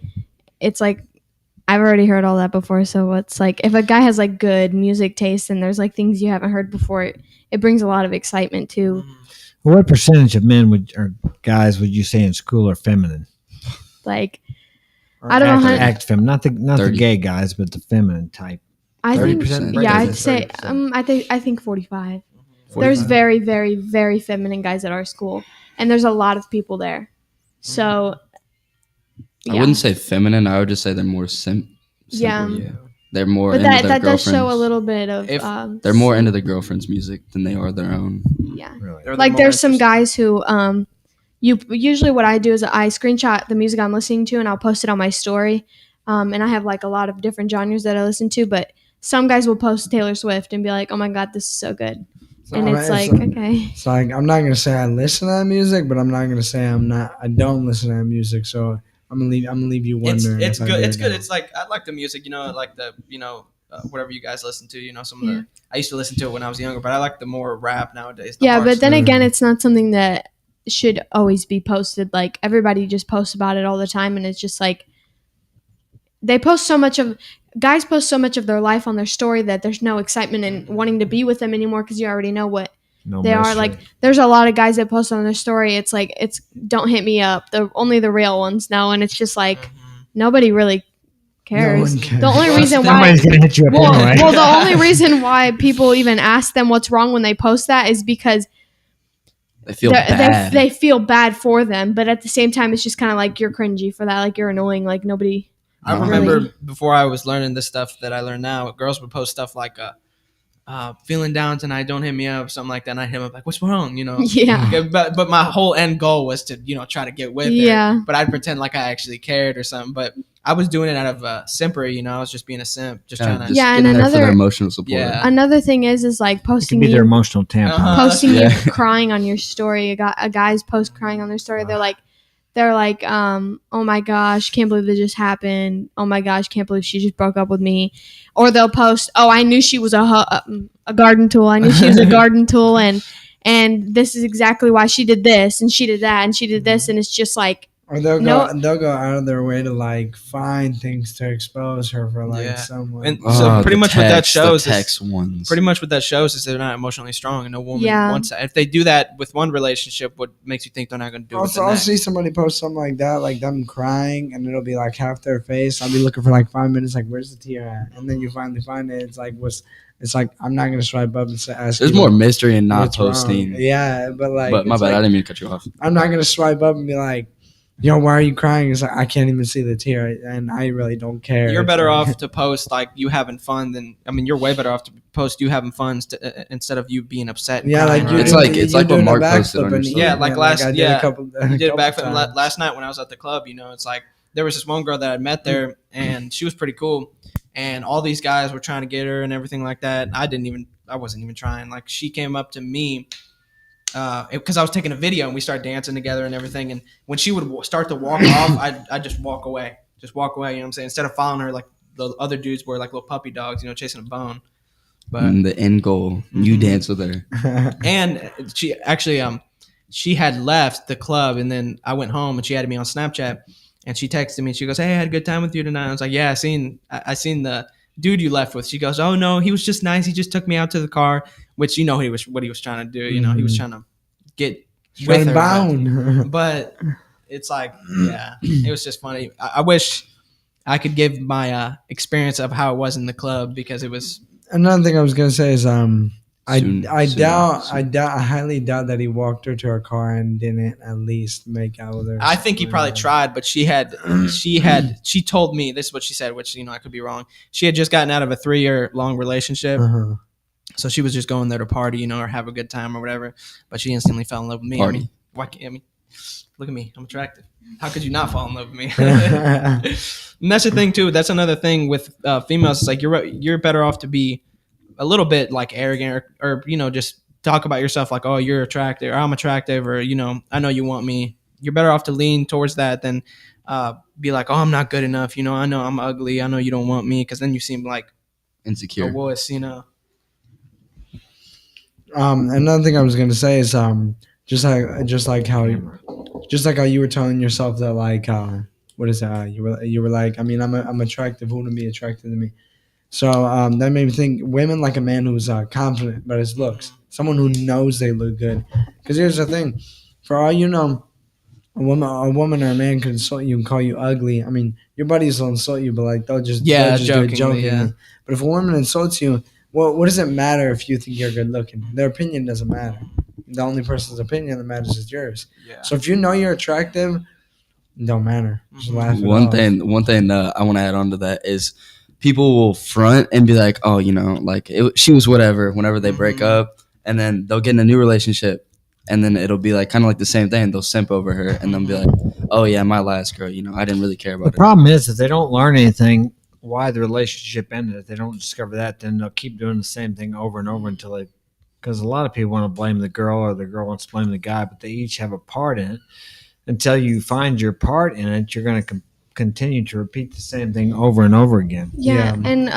I've already heard all that before, so it's like if a guy has like good music taste and there's like things you haven't heard before, it brings a lot of excitement too. Well, what percentage of men or guys would you say in school are feminine? Like I don't know how Act feminine, not the 30. gay guys, but the feminine type. I think 30%? yeah, Right, I'd say 30%. I think 45. 45. There's very, very, very feminine guys at our school, and there's a lot of people there. So, I wouldn't say feminine. I would just say they're more simple. Yeah. They're more but into their that does show a girlfriends. little bit of If They're more into their girlfriend's music than they are their own. yeah. Really? They're Like more there's some interested. guys who usually what I do is I screenshot the music I'm listening to and I'll post it on my story. And I have like a lot of different genres that I listen to, but some guys will post Taylor Swift and be like, "Oh my god, this is so good," and it's like, okay, It's like I'm not gonna say I listen to that music, but I'm not gonna say I don't listen to that music. So I'm gonna leave you wondering. It's if I good. do It's or good. not. It's like I like the music, like the whatever you guys listen to. Some of the I used to listen to it when I was younger, but I like the more rap nowadays. the yeah. hard But then stuff. again, it's not something that should always be posted. Like everybody just posts about it all the time, and it's just like guys post so much of their life on their story that there's no excitement in wanting to be with them anymore because you already know what No they are. mystery. Like there's a lot of guys that post on their story. It's like don't hit me up. Only the real ones know, and it's just like nobody really cares. one cares. The only reason why. Somebody's gonna hit you up anyway. Well, the only reason why people even ask them what's wrong when they post that is because They feel bad. they feel bad for them, but at the same time, it's just kind of like you're cringy for that. Like you're annoying. Like nobody I remember before I was learning this stuff that I learned now, girls would post stuff like feeling down tonight, don't hit me up, something like that, and I'd hit them up like, what's wrong, you know? Yeah. But my whole end goal was to, you know, try to get with her, but I'd pretend like I actually cared or something, but I was doing it out of simpery, you know, I was just being a simp, just trying to and there for their another emotional support. another thing is like It posting could be their you emotional tampon. posting you crying on your story. A guy's post crying on their story. They're like, oh my gosh, can't believe this just happened. Oh my gosh, can't believe she just broke up with me. Or they'll post, oh, I knew she was a garden tool. I knew she was a garden tool, and this is exactly why she did this, and she did that, and she did this, and it's just like, or they'll go out of their way to like find things to expose her for like someone. And so pretty much what that shows is they're not emotionally strong, and no woman wants that. If they do that with one relationship, what makes you think they're not going to do it with the next? I'll see somebody post something like that, like them crying, and it'll be like half their face. I'll be looking for like 5 minutes, like where's the tear at? And then you finally find it. It's like I'm not gonna swipe up and ask. There's more mystery in not posting. Wrong. Yeah, but my bad, I didn't mean to cut you off. I'm not gonna swipe up and be like, yo, why are you crying? It's like, I can't even see the tear, and I really don't care. You're better off to post like you having fun than, I mean, you're way better off to post you having fun instead of you being upset. And crying, like it's like what Mark posted on you did a backflip last night when I was at the club. You know, it's like there was this one girl that I met there, and she was pretty cool, and all these guys were trying to get her and everything like that. I wasn't even trying. Like, she came up to me. Because I was taking a video and we started dancing together and everything, and when she would start to walk off, I'd just walk away, you know what I'm saying, instead of following her like the other dudes were, like little puppy dogs, you know, chasing a bone. But the end goal, you dance with her. And she actually she had left the club, and then I went home and she added me on Snapchat, and she texted me, she goes, hey, I had a good time with you tonight. I was like, yeah, I seen the dude you left with. She goes, oh no, he was just nice, he just took me out to the car, which, you know, what he was trying to do, you know, he was trying to get with her, bound. But it's like, yeah, it was just funny. I wish I could give my experience of how it was in the club, because it was. Another thing I was gonna say is I highly doubt that he walked her to her car and didn't at least make out with her. I think he probably tried, but she told me, this is what she said, which, you know, I could be wrong. She had just gotten out of a 3-year long relationship. So she was just going there to party, you know, or have a good time or whatever. But she instantly fell in love with me. Party. Look at me. I'm attractive. How could you not fall in love with me? And that's the thing too. That's another thing with females. It's like you're better off to be a little bit like arrogant, or you know, just talk about yourself like, oh, you're attractive, or I'm attractive, or, you know, I know you want me. You're better off to lean towards that than be like, oh, I'm not good enough. You know, I know I'm ugly. I know you don't want me, because then you seem like insecure. A wuss, you know. Another thing I was gonna say is just like how you were telling yourself that, like, what is that? You were like, I mean, I'm attractive. Who wouldn't be attracted to me? So that made me think, women like a man who's confident about his looks, someone who knows they look good. Because here's the thing, for all you know, a woman or a man can insult you and call you ugly. I mean, your buddies will insult you, but like they'll just do it jokingly. Yeah. But if a woman insults you, what does it matter if you think you're good looking? Their opinion doesn't matter. The only person's opinion that matters is yours. Yeah. So if you know you're attractive, it don't matter. Just laugh it One off. thing I want to add on to that is people will front and be like, oh, you know, like she was whatever whenever they break up, and then they'll get in a new relationship, and then it'll be like kind of like the same thing. They'll simp over her, and they'll be like, oh yeah, my last girl, you know, I didn't really care about her. The problem is, if they don't learn anything why the relationship ended, if they don't discover that, then they'll keep doing the same thing over and over until they, because a lot of people want to blame the girl, or the girl wants to blame the guy, but they each have a part in it. Until you find your part in it, you're going to continue to repeat the same thing over and over again. Yeah. And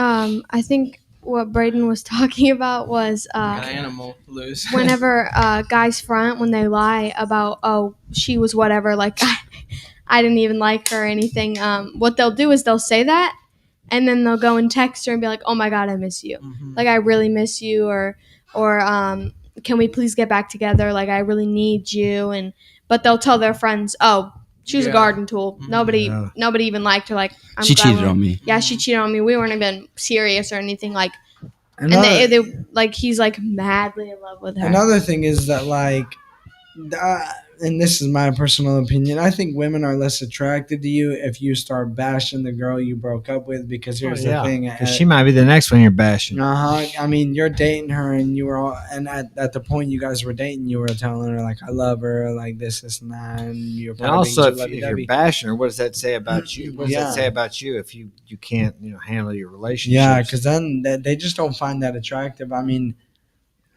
I think what Braden was talking about was animal loose. Whenever guys front, when they lie about, oh, she was whatever, like I didn't even like her or anything, what they'll do is they'll say that, and then they'll go and text her and be like, oh my God, I miss you. Mm-hmm. Like, I really miss you, or can we please get back together? Like, I really need you. But they'll tell their friends, oh, she was a garden tool. Mm-hmm. Nobody even liked her. Like, she cheated on me. Yeah, she cheated on me. We weren't even serious or anything. Like, and they like, he's like madly in love with her. Another thing is that, like, and this is my personal opinion, I think women are less attracted to you if you start bashing the girl you broke up with. Because here's the thing, because she might be the next one you're bashing. I mean, you're dating her, and you were all, and at the point you guys were dating, you were telling her like, I love her, like this and that, and you're And probably also, being too if you're lovey-dovey. bashing her, what does that say about you? What does Yeah. that say about you if you can't handle your relationship? Yeah, because then they just don't find that attractive. I mean,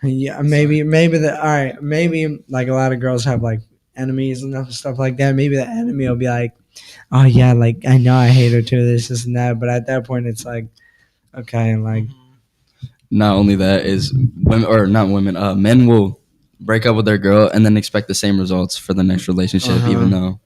yeah, maybe that. All right, maybe like a lot of girls have like enemies and stuff like that. Maybe the enemy will be like, oh yeah, like I know I hate her too, this and that. But at that point, it's like, okay, like Not only that is women or not women, men will break up with their girl and then expect the same results for the next relationship, even though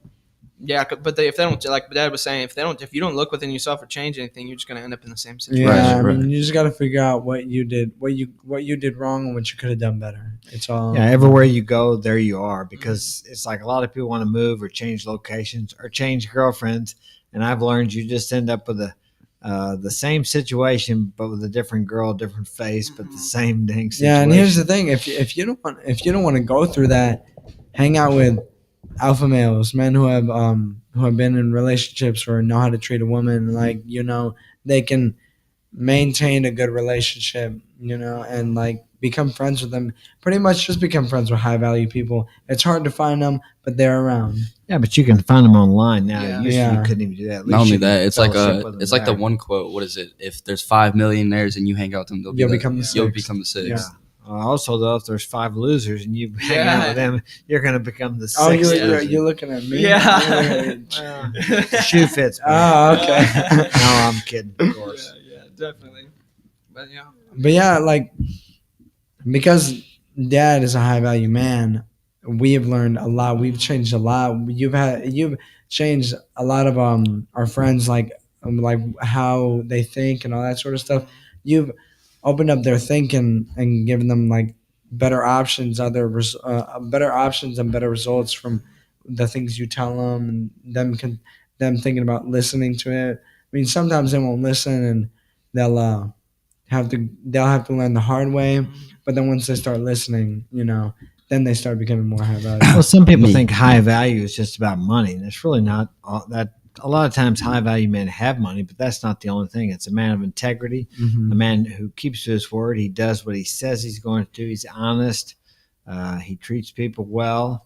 Yeah, but if they don't, like Dad was saying, if you don't look within yourself or change anything, you're just gonna end up in the same situation. yeah. I Right. mean, you just got to figure out what you did, what you did wrong, and what you could have done better. It's all. Yeah, everywhere you go, there you are. Because it's like a lot of people want to move or change locations or change girlfriends, and I've learned you just end up with the same situation, but with a different girl, different face, but the same dang situation. Yeah, and here's the thing: if you don't want to go through that, hang out with alpha males, men who have been in relationships or know how to treat a woman. Like they can maintain a good relationship. And like become friends with them. Pretty much just become friends with high value people. It's hard to find them, but they're around. Yeah, but you can find them online now. Yeah. Usually Yeah. you couldn't even do that. At not least only you can that, it's like fellowship with them it's like the there. one quote. What is it? If there's 5 millionaires and you hang out with them, You'll become the you'll sixth. become the sixth. Yeah. Also, though, if there's 5 losers and you hang out with them, you're going to become the Oh, sixth. you're looking at me. Yeah. The shoe fits. Man. Oh, okay. No, I'm kidding. Of course. Yeah, definitely. But yeah. But yeah, like because Dad is a high value man, we have learned a lot. We've changed a lot. You've changed a lot of our friends like how they think and all that sort of stuff. You've opened up their thinking and given them like better options, better options and better results from the things you tell them, and them thinking about listening to it. I mean, sometimes they won't listen, and they'll they'll have to learn the hard way. But then once they start listening, then they start becoming more high value. Well, some people Me. think high value is just about money, and it's really not all that. A lot of times, high value men have money, but that's not the only thing. It's a man of integrity, a man who keeps to his word. He does what he says he's going to do. He's honest. He treats people well.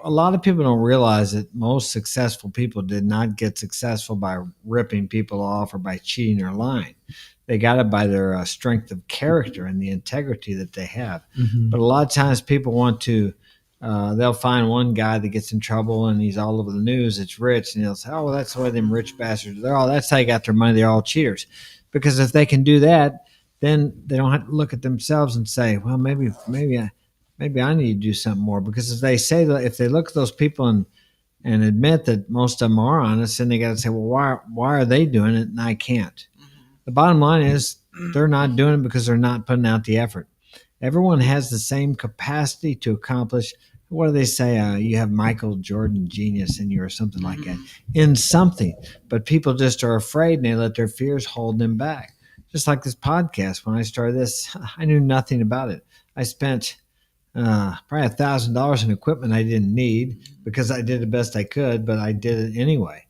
A lot of people don't realize that most successful people did not get successful by ripping people off or by cheating or lying. They got it by their strength of character and the integrity that they have. But a lot of times people want to, they'll find one guy that gets in trouble and he's all over the news. It's rich. And they'll say, oh, well, that's the way them rich bastards, that's how they got their money. They're all cheaters. Because if they can do that, then they don't have to look at themselves and say, well, maybe I need to do something more. Because if they look at those people and admit that most of them are honest, then they got to say, well, why are they doing it and I can't? The bottom line is they're not doing it because they're not putting out the effort. Everyone has the same capacity to accomplish. What do they say? You have Michael Jordan genius in you or something like that. In something. But people just are afraid and they let their fears hold them back. Just like this podcast. When I started this, I knew nothing about it. I spent probably $1,000 in equipment I didn't need because I did the best I could, but I did it anyway.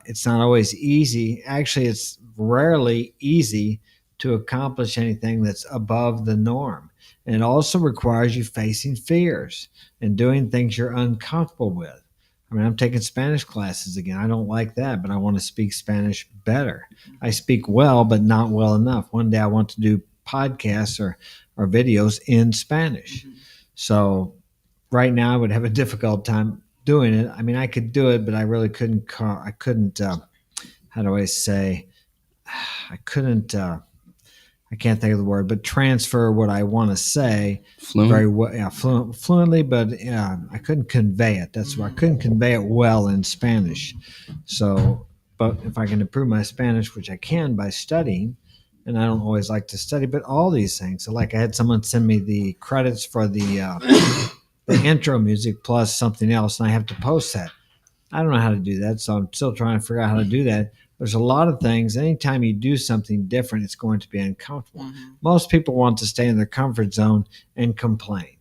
It's not always easy. Actually, it's rarely easy to accomplish anything that's above the norm. And it also requires you facing fears and doing things you're uncomfortable with. I mean, I'm taking Spanish classes again. I don't like that, but I want to speak Spanish better. I speak well, but not well enough. One day I want to do podcasts or videos in Spanish. So right now I would have a difficult time doing it. I mean, I could do it, but I really couldn't. I couldn't. How do I say? I couldn't. I can't think of the word, but transfer what I want to say very well, fluently. But I couldn't convey it. That's why I couldn't convey it well in Spanish. So, but if I can improve my Spanish, which I can by studying, and I don't always like to study, but all these things. So, like I had someone send me the credits for the intro music plus something else, and I have to post that. I don't know how to do that, so I'm still trying to figure out how to do that. There's a lot of things. Anytime you do something different, it's going to be uncomfortable. Most people want to stay in their comfort zone and complain.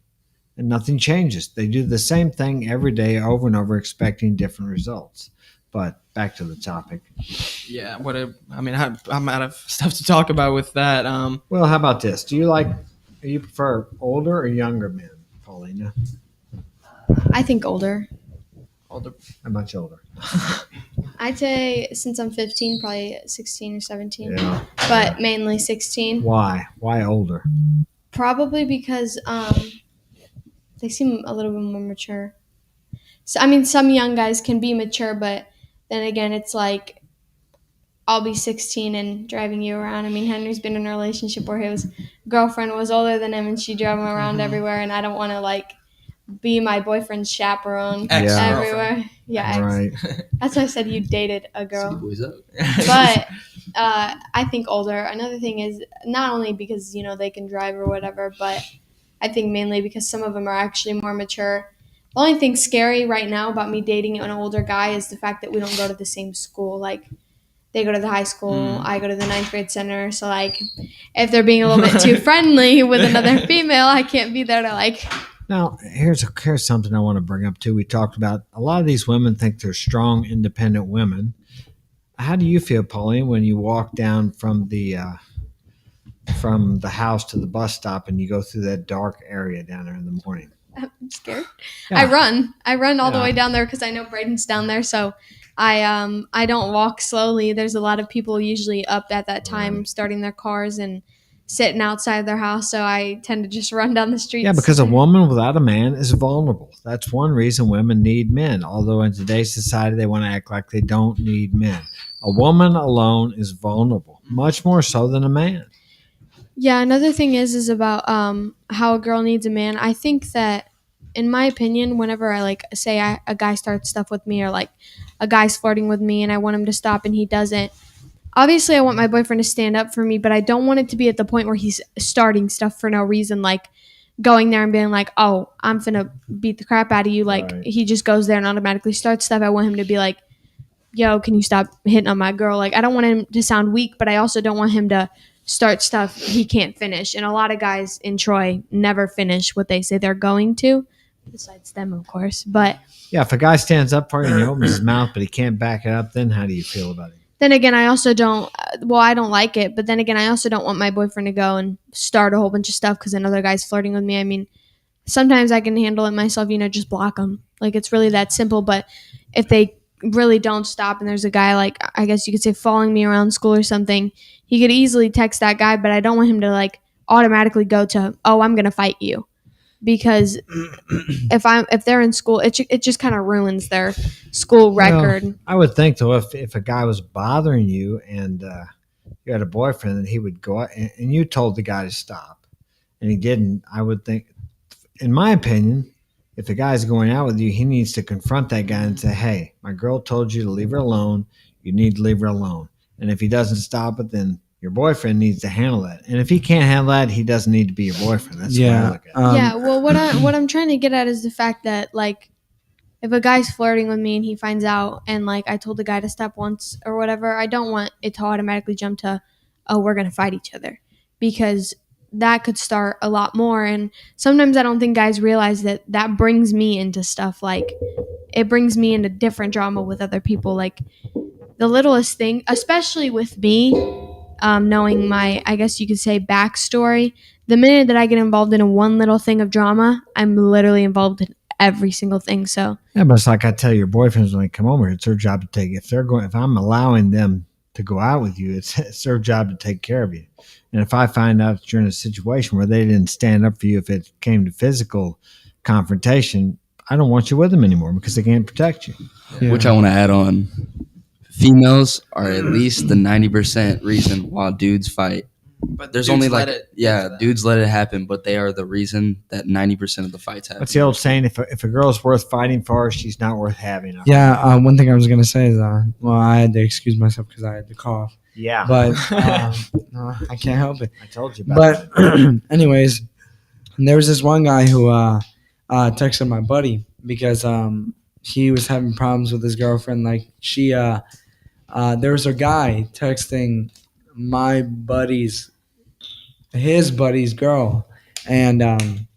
and nothing changes. They do the same thing every day over and over, expecting different results. But back to the topic. Yeah, I'm out of stuff to talk about with that. Well, how about this? Do you prefer older or younger men, Paulina? I think older. Older. How much older? I'd say since I'm 15, probably 16 or 17. Yeah. But mainly 16. Why? Why older? Probably because they seem a little bit more mature. So, I mean, some young guys can be mature, but then again, it's like I'll be 16 and driving you around. I mean, Henry's been in a relationship where his girlfriend was older than him and she drove him around everywhere, and I don't want to, like, be my boyfriend's chaperone everywhere. Yeah, Right. that's why I said you dated a girl. Boys up. But I think older. Another thing is not only because, they can drive or whatever, but I think mainly because some of them are actually more mature. The only thing scary right now about me dating an older guy is the fact that we don't go to the same school. Like, they go to the high school, I go to the 9th grade center. So, like, if they're being a little bit too friendly with another female, I can't be there to, like... Now, here's something I want to bring up, too. We talked about a lot of these women think they're strong, independent women. How do you feel, Pauline, when you walk down from the house to the bus stop and you go through that dark area down there in the morning? I'm scared. Yeah. I run all the way down there because I know Braden's down there, so I don't walk slowly. There's a lot of people usually up at that time starting their cars and sitting outside their house, so I tend to just run down the streets. Yeah, because a woman without a man is vulnerable. That's one reason women need men, although in today's society they want to act like they don't need men. A woman alone is vulnerable, much more so than a man. Yeah, another thing is about how a girl needs a man. I think that, in my opinion, whenever I a guy starts stuff with me, or like a guy's flirting with me and I want him to stop and he doesn't, obviously I want my boyfriend to stand up for me, but I don't want it to be at the point where he's starting stuff for no reason, like going there and being like, oh, I'm finna beat the crap out of you. Like, he just goes there and automatically starts stuff. I want him to be like, yo, can you stop hitting on my girl? Like, I don't want him to sound weak, but I also don't want him to start stuff he can't finish. And a lot of guys in Troy never finish what they say they're going to, besides them, of course. But yeah, if a guy stands up for you and he opens his mouth, but he can't back it up, then how do you feel about it? Then again, I also don't, I don't like it, but then again, I also don't want my boyfriend to go and start a whole bunch of stuff because another guy's flirting with me. I mean, sometimes I can handle it myself, just block them. Like, it's really that simple. But if they really don't stop and there's a guy, like, I guess you could say, following me around school or something, he could easily text that guy, but I don't want him to, like, automatically go to, oh, I'm going to fight you. Because if they're in school, it just kind of ruins their school record. Well, I would think, though, if a guy was bothering you and you had a boyfriend, and he would go out and you told the guy to stop and he didn't, I would think, in my opinion, if the guy's going out with you, he needs to confront that guy and say, hey, my girl told you to leave her alone. You need to leave her alone. And if he doesn't stop it, then your boyfriend needs to handle that. And if he can't handle that, he doesn't need to be your boyfriend. That's what I look at. Yeah, well, what I'm trying to get at is the fact that, like, if a guy's flirting with me and he finds out and, like, I told the guy to stop once or whatever, I don't want it to automatically jump to, oh, we're going to fight each other. Because that could start a lot more. And sometimes I don't think guys realize that brings me into stuff. Like, it brings me into different drama with other people. Like, the littlest thing, especially with me, knowing my, I guess you could say, backstory, the minute that I get involved in one little thing of drama, I'm literally involved in every single thing. So yeah, but it's like I tell your boyfriends when they come over, it's their job to take. If I'm allowing them to go out with you, it's their job to take care of you. And if I find out that you're in a situation where they didn't stand up for you, if it came to physical confrontation, I don't want you with them anymore because they can't protect you. Yeah. Which I want to add on. Females are at least the 90% reason why dudes fight. But there's only dudes let it happen, but they are the reason that 90% of the fights happen. What's the old saying? If a girl's worth fighting for, she's not worth having. Yeah, one thing I was going to say is, I had to excuse myself because I had to cough. Yeah. But no, I can't help it. I told you about that. Anyways, there was this one guy who texted my buddy because he was having problems with his girlfriend. Like, there was a guy texting his buddy's girl, and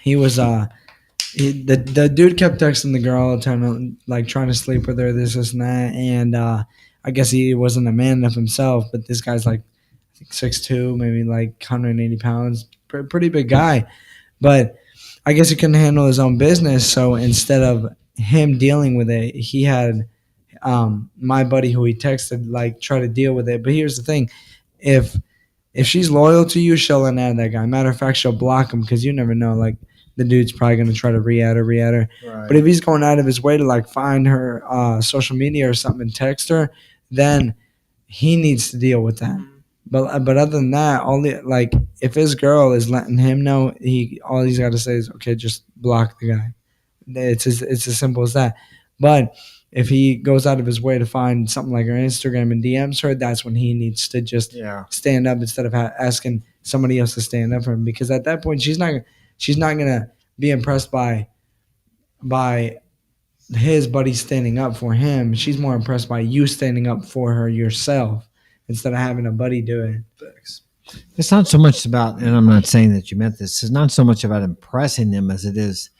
he was the dude kept texting the girl all the time, like trying to sleep with her, this and that, and I guess he wasn't a man enough himself. But this guy's like I think 6'2", maybe like 180 pounds, pretty big guy. But I guess he couldn't handle his own business, so instead of him dealing with it, he had my buddy who he texted like try to deal with it. But here's the thing: if she's loyal to you, she'll unadd that guy. Matter of fact, she'll block him because you never know. Like the dude's probably gonna try to re-add her. Right. But if he's going out of his way to like find her social media or something and text her, then he needs to deal with that. But other than that, like if his girl is letting him know, all he's got to say is okay, just block the guy. It's as simple as that. But if he goes out of his way to find something like her Instagram and DMs her, that's when he needs to just stand up instead of asking somebody else to stand up for him. Because at that point, she's not gonna be impressed by his buddy standing up for him. She's more impressed by you standing up for her yourself instead of having a buddy do it. It's not so much about, and I'm not saying that you meant this, it's not so much about impressing them as it is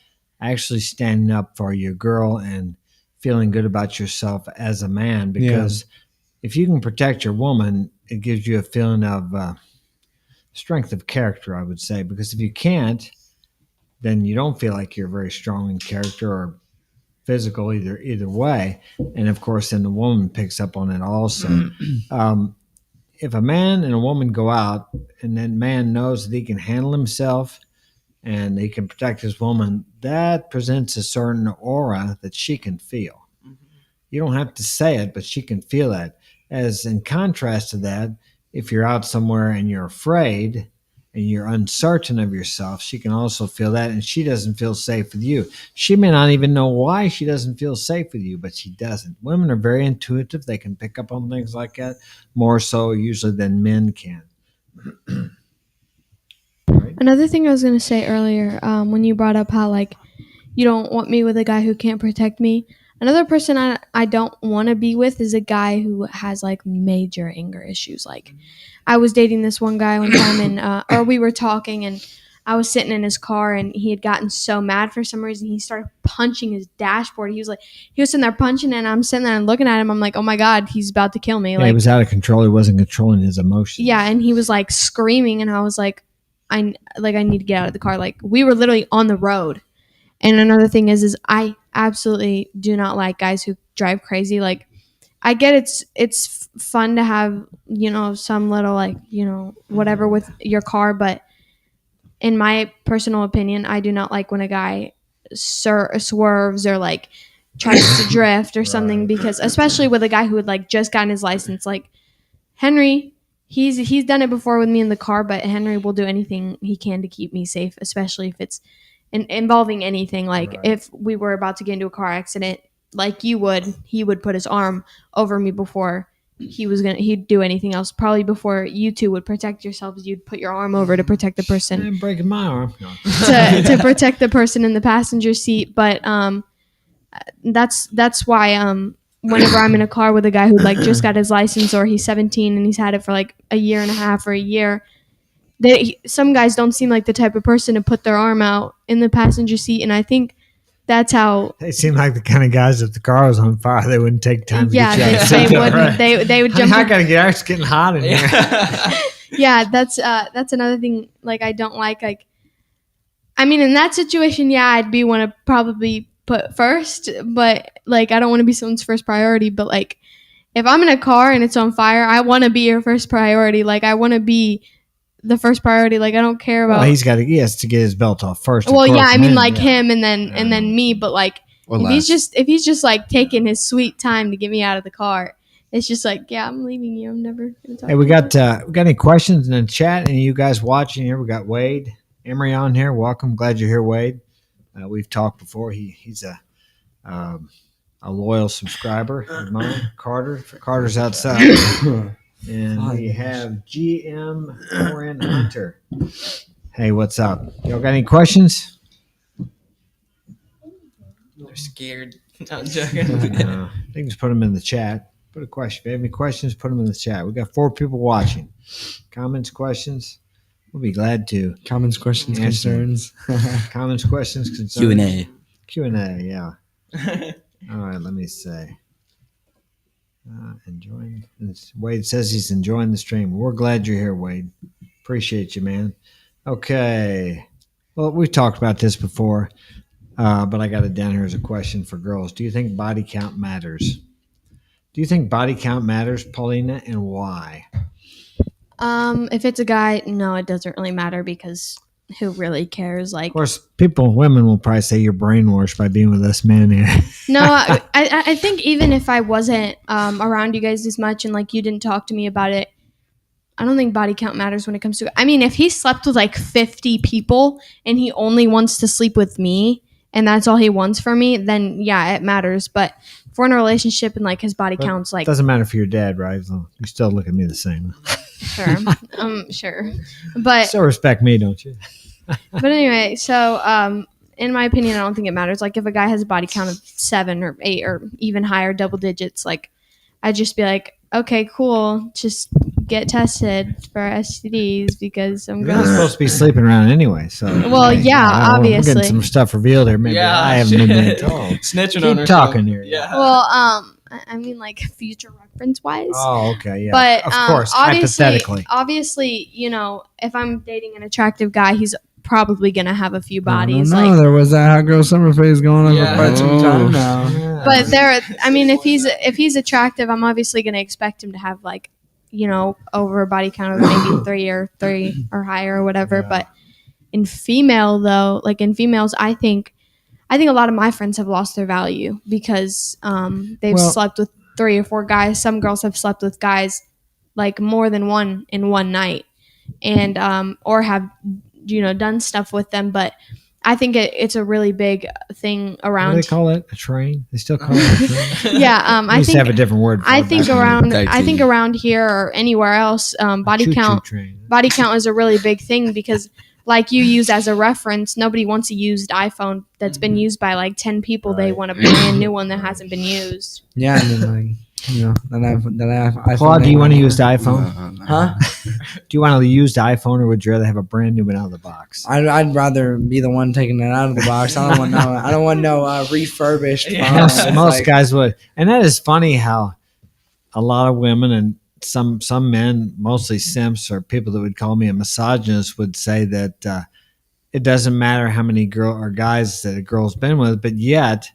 actually standing up for your girl and feeling good about yourself as a man. Because if you can protect your woman, it gives you a feeling of strength of character, I would say. Because if you can't, then you don't feel like you're very strong in character or physical either way. And of course, then the woman picks up on it also. If a man and a woman go out and that man knows that he can handle himself and he can protect his woman, that presents a certain aura that she can feel. You don't have to say it, but she can feel that. As in contrast to that, if you're out somewhere and you're afraid and you're uncertain of yourself, she can also feel that, and she doesn't feel safe with you. She may not even know why she doesn't feel safe with you, but she doesn't. Women are very intuitive. They can pick up on things like that more so usually than men can. Another thing I was going to say earlier, when you brought up how like you don't want me with a guy who can't protect me. Another person I don't want to be with is a guy who has like major anger issues. Like I was dating this one guy one time and or we were talking and I was sitting in his car and he had gotten so mad for some reason. He started punching his dashboard. He was sitting there punching and I'm sitting there and looking at him. I'm like, oh my God, he's about to kill me. Yeah, he was out of control. He wasn't controlling his emotions. Yeah. And he was like screaming and I was like, I need to get out of the car. Like we were literally on the road. And another thing is I absolutely do not like guys who drive crazy. Like I get it's fun to have, some little like, whatever with your car. But in my personal opinion, I do not like when a guy swerves or like tries to drift or something, because especially with a guy who had like just gotten his license, like Henry, he's done it before with me in the car, but Henry will do anything he can to keep me safe, especially if it's involving anything. Like if we were about to get into a car accident, like he would put his arm over me before he'd do anything else. Probably before you two would protect yourselves, you'd put your arm over to protect the person. I'm breaking my arm. No. to protect the person in the passenger seat. But that's why whenever I'm in a car with a guy who like just got his license or he's 17 and he's had it for like a year and a half or a year, some guys don't seem like the type of person to put their arm out in the passenger seat, and I think that's how they seem like the kind of guys. If the car was on fire, they wouldn't take time to get you out. they wouldn't. Right. They would jump. I gotta get out. It's getting hot in here. Yeah, that's another thing. Like I don't like. I mean, in that situation, yeah, I'd be one to probably put first, but like I don't want to be someone's first priority. But like if I'm in a car and it's on fire, I want to be your first priority. Like I want to be the first priority. Like I don't care about. Well, he has to get his belt off first. Well, yeah, I mean like him and then me, but like if he's just like taking his sweet time to get me out of the car, it's just like, yeah, I'm leaving you. I'm never gonna talk. Hey, we got any questions in the chat? Any of you guys watching here? We got Wade Emery on here. Welcome, glad you're here, Wade. We've talked before. He's a loyal subscriber of mine. Carter's outside. And we have GM Oren Hunter. Hey, what's up? Y'all got any questions? They're scared. No, I'm joking. They can just put them in the chat. Put a question. If you have any questions, put them in the chat. We got 4 people watching. Comments, questions. We'll be glad to. Comments, questions, Answer. concerns. Comments, questions, concerns. Q&A. Q&A, yeah. All right, let me say. Enjoying. Wade says he's enjoying the stream. We're glad you're here, Wade. Appreciate you, man. Okay. Well, we've talked about this before, but I got it down here as a question for girls. Do you think body count matters? Do you think body count matters, Paulina, and why? If it's a guy, no, it doesn't really matter because who really cares? Like, Of course, women will probably say you're brainwashed by being with us men here. no, I think even if I wasn't around you guys as much and like you didn't talk to me about it, I don't think body count matters when it comes to. I mean, if he slept with like 50 people and he only wants to sleep with me and that's all he wants from me, then yeah, it matters. But if we're in a relationship and like his body counts, like It doesn't matter if you're dead, right? So you still look at me the same. sure, sure, but Still respect me, don't you? but anyway, so in my opinion, I don't think it matters. Like if a guy has a body count of 7 or 8 or even higher, double digits, like I'd just be like, okay, cool, just get tested for STDs because I'm You're not gonna. supposed to be sleeping around anyway. So Well, yeah, I don't know, we're obviously. getting some stuff revealed here. Maybe Yeah, I haven't been shit. told. Snitching Keep on her. talking here. Yeah. Well, I mean, like future reference wise. Oh, okay, yeah. But of course, hypothetically. obviously, you know, if I'm dating an attractive guy, he's probably gonna have a few bodies. No, Like, there was that hot girl summer phase going on Yeah. for quite some time now. Yeah. but there, I mean, if he's attractive, I'm obviously gonna expect him to have like, you know, over a body count of maybe three or higher or whatever. Yeah. But in females, I think a lot of my friends have lost their value because they've Well- slept with 3 or 4 guys. Some girls have slept with guys like more than one in one night, and or have, you know, done stuff with them. But I think it's a really big thing What do around. they call it? A train? They still call it a train? Yeah, I I used to have a think different word for I it think back in the around day. I think around here or anywhere else, body choo-choo count train. is a really big thing because, like you use as a reference, nobody wants a used iPhone that's been used by like 10 people. They Right. want a brand new one that hasn't been used. Yeah, and then like that Claude, do you want to use the Uh, iPhone? Huh? Do you want to use the iPhone, or would you rather have a brand new one out of the box? I'd rather be the one taking it out of the box. I don't want no refurbished phone. Yeah. It's Most like- guys would, and that is funny how a lot of women and some men, mostly simps or people that would call me a misogynist, would say that it doesn't matter how many guys that a girl's been with, but yet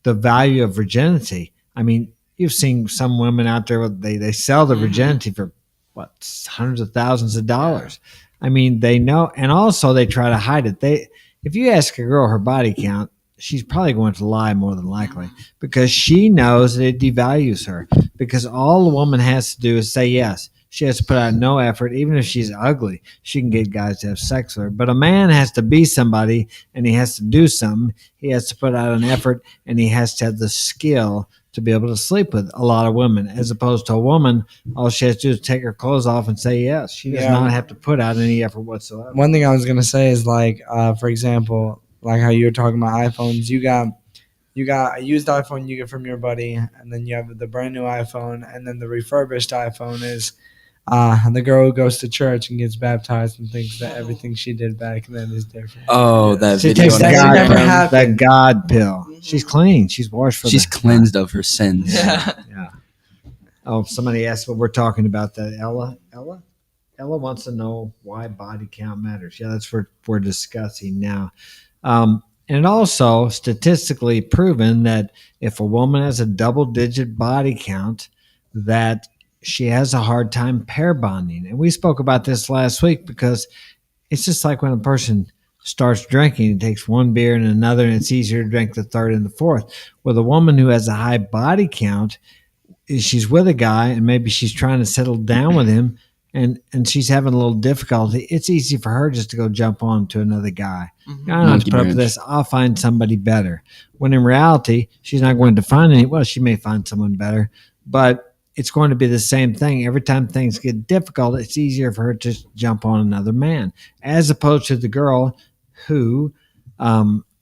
the value of virginity. I mean, you've seen some women out there, they sell their virginity for what, hundreds of thousands of dollars. I mean, they know, and also they try to hide it. If you ask a girl her body count, she's probably going to lie more than likely because she knows that it devalues her, because all the woman has to do is say yes. She has to put out no effort. Even if she's ugly, she can get guys to have sex with her. But a man has to be somebody, and he has to do something. He has to put out an effort, and he has to have the skill to be able to sleep with a lot of women, as opposed to a woman, all she has to do is take her clothes off and say yes. She does not have to put out any effort whatsoever. One thing I was gonna say is like, for example, like how you were talking about iPhones. You got a used iPhone you get from your buddy, and then you have the brand new iPhone, and then the refurbished iPhone is the girl who goes to church and gets baptized and thinks that everything she did back then is different. Oh, that She video. takes on the That God never pill. happened. That God pill. She's clean. She's washed for She's the cleansed of her sins. Yeah. Yeah. Oh, somebody asked what we're talking about. That Ella wants to know why body count matters. Yeah, that's what we're discussing now. And also statistically proven that if a woman has a double-digit body count, that she has a hard time pair bonding. And we spoke about this last week because it's just like when a person starts drinking, it takes one beer and another, and it's easier to drink the third and the fourth. With a woman who has a high body count, she's with a guy and maybe she's trying to settle down with him, and she's having a little difficulty. It's easy for her just to go jump on to another guy. I don't have to Monkey put up with wrench. this. I'll find somebody better. When in reality, she's not going to find any. Well, she may find someone better, but it's going to be the same thing. Every time things get difficult, it's easier for her to just jump on another man, as opposed to the girl who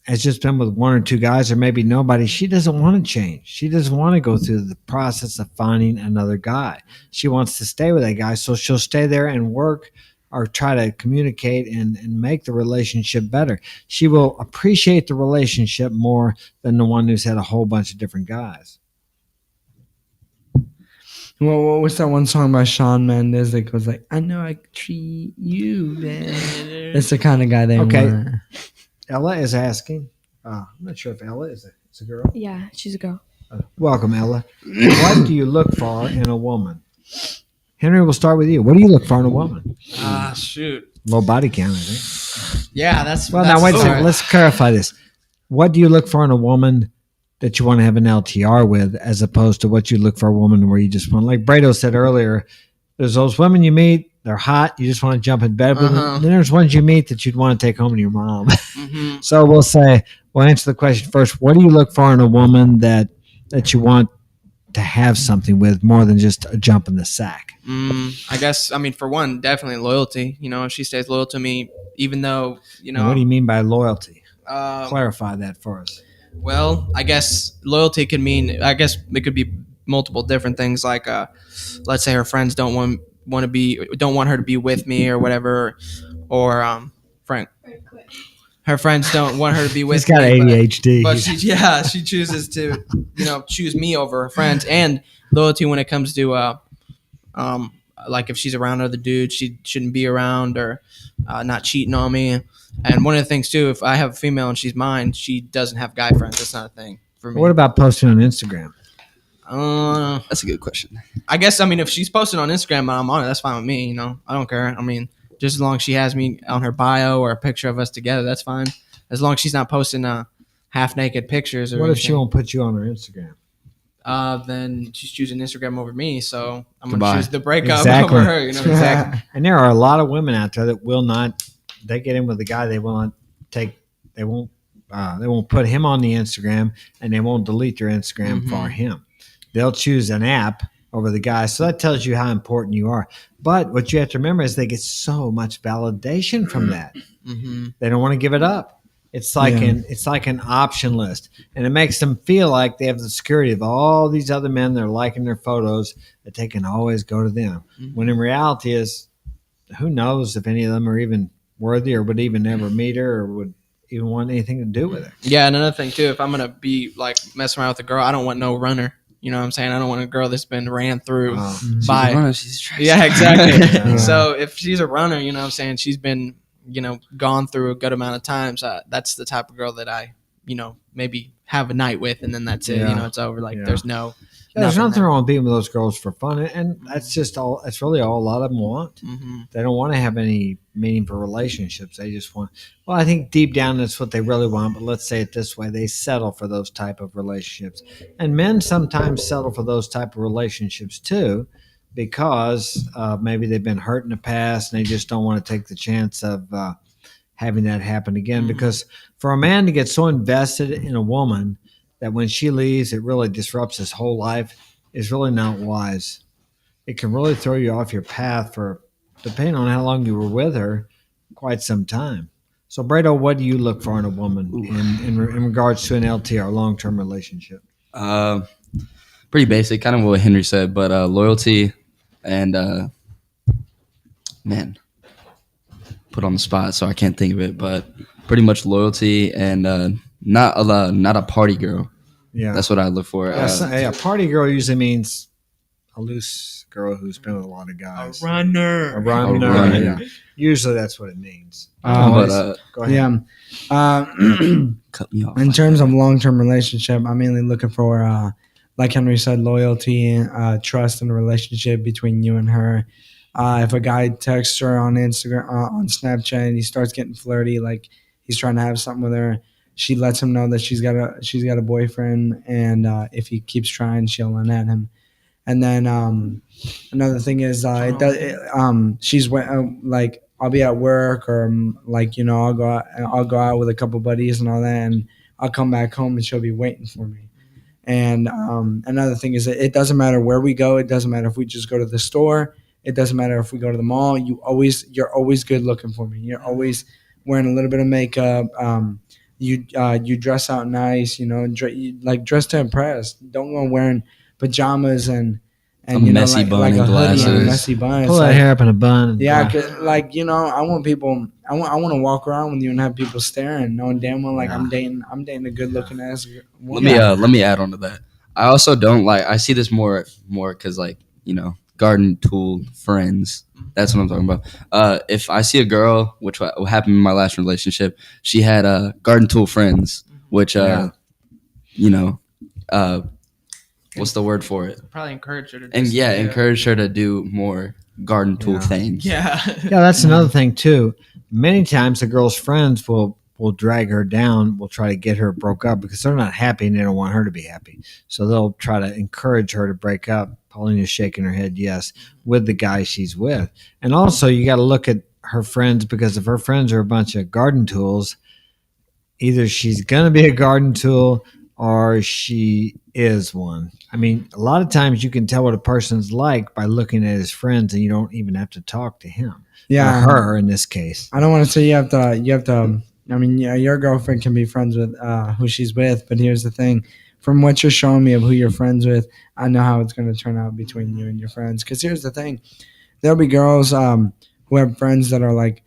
has just been with one or two guys or maybe nobody. She doesn't want to change. She doesn't want to go through the process of finding another guy. She wants to stay with that guy, so she'll stay there and work or try to communicate and make the relationship better. She will appreciate the relationship more than the one who's had a whole bunch of different guys. Well, what's that one song by Shawn Mendes that goes like, I know I treat you bad. That's the kind of guy they Okay. want. Ella is asking. I'm not sure if Ella is a girl. Yeah, she's a girl. Welcome, Ella. What do you look for in a woman? Henry, we'll start with you. What do you look for in a woman? Shoot. Low body count, I think. Yeah, that's. Well, that's now wait a hard. second. Let's clarify this. What do you look for in a woman that you want to have an LTR with, as opposed to what you look for a woman where you just want, like Brado said earlier, there's those women you meet, they're hot, you just want to jump in bed with them. Then there's ones you meet that you'd want to take home to your mom. Mm-hmm. So we'll answer the question first. What do you look for in a woman that you want to have something with more than just a jump in the sack? I guess, I mean, for one, definitely loyalty. If she stays loyal to me, even though, Now, what do you mean by loyalty? uh, Clarify that for us. well, I guess loyalty could mean, I guess it could be multiple different things. Like, let's say her friends don't want her to be with me or whatever, or Frank, her friends don't want her to be with He's got me. ADHD. But she chooses to, choose me over her friends. And loyalty when it comes to, like if she's around other dudes she shouldn't be around, or not cheating on me. And one of the things too, if I have a female and she's mine, she doesn't have guy friends. That's not a thing for me. What about posting on Instagram? That's a good question. I guess, I mean, if she's posted on Instagram and I'm on it, that's fine with me. I don't care. I mean, just as long as she has me on her bio or a picture of us together, that's fine. As long as she's not posting half naked pictures. Or What if she anything. won't put you on her Instagram? Then she's choosing Instagram over me, so I'm Goodbye. Uh, gonna choose the breakup Exactly. over her. Exactly. And there are a lot of women out there that will not. They get in with a guy, they will not take. They won't put him on the Instagram, and they won't delete their Instagram for him. They'll choose an app over the guy. So that tells you how important you are. But what you have to remember is they get so much validation from that. Mm-hmm. They don't want to give it up. It's like an option list, and it makes them feel like they have the security of all these other men that are liking their photos, that they can always go to them. Mm-hmm. When in reality is, who knows if any of them are even worthy or would even ever meet her or would even want anything to do with her. Yeah, another thing too, if I'm gonna be like messing around with a girl, I don't want no runner. You know what I'm saying? I don't want a girl that's been ran through by. She's trash. Yeah, exactly. Yeah. So if she's a runner, you know what I'm saying, she's been, gone through a good amount of times. That's the type of girl that I, maybe have a night with, and then that's it. Yeah. It's over. Like Yeah. there's There's nothing there. wrong with being with those girls for fun, and that's really all a lot of them want. Mm-hmm. They don't want to have any meaningful relationships. They just want. Well, I think deep down that's what they really want. But let's say it this way: they settle for those type of relationships, and men sometimes settle for those type of relationships too, because maybe they've been hurt in the past and they just don't want to take the chance of having that happen again. Mm-hmm. Because for a man to get so invested in a woman that when she leaves, it really disrupts his whole life is really not wise. It can really throw you off your path for, depending on how long you were with her, quite some time. So, Brado, what do you look for in a woman in regards to an LTR, long-term relationship? Pretty basic, kind of what Henry said, but loyalty and man, put on the spot, so I can't think of it, but pretty much loyalty and not a party girl. Yeah, That's what I look for. a party girl usually means a loose girl who's been with a lot of guys. A runner. A runner. runner. Yeah. Usually that's what it means. But Go ahead. cut me off. In terms of long-term relationship, I'm mainly looking for, like Henry said, loyalty and trust in the relationship between you and her. If a guy texts her on Instagram, on Snapchat, and he starts getting flirty, like he's trying to have something with her, she lets him know that she's got a boyfriend, and if he keeps trying, she'll run at him. And then another thing is, she's like, I'll be at work, or I'll go out with a couple buddies and all that, and I'll come back home and she'll be waiting for me. And another thing is that it doesn't matter where we go. It doesn't matter if we just go to the store. It doesn't matter if we go to the mall. You're always good looking for me. You're always wearing a little bit of makeup. You dress out nice. Dress to impress. Don't go wearing pajamas and and A messy bun like and a hoodie and a glasses. messy bun. Pull It's that like, hair up in a bun. And yeah, dry. 'cause, like, I want people. I want to walk around with you and have people staring, knowing damn well like Yeah. I'm dating a good looking ass Let woman. me let me add on to that. I also don't like. I see this more because like garden tool friends. That's what I'm talking about. If I see a girl, which what happened in my last relationship, she had garden tool friends, which Yeah. what's the word for it? Probably encourage her to. And just- encourage her to do more garden tool Yeah. things. Yeah. Yeah, that's another thing too. Many times the girl's friends will drag her down, will try to get her broke up because they're not happy and they don't want her to be happy. So they'll try to encourage her to break up. Paulina's shaking her head yes with the guy she's with. And also you got to look at her friends, because if her friends are a bunch of garden tools, either she's going to be a garden tool or she is one. I mean, a lot of times you can tell what a person's like by looking at his friends, and you don't even have to talk to him. Yeah, Or her in this case. I don't want to say you have to. I mean, yeah, your girlfriend can be friends with who she's with, but here's the thing: from what you're showing me of who you're friends with, I know how it's going to turn out between you and your friends. Because here's the thing: there'll be girls who have friends that are like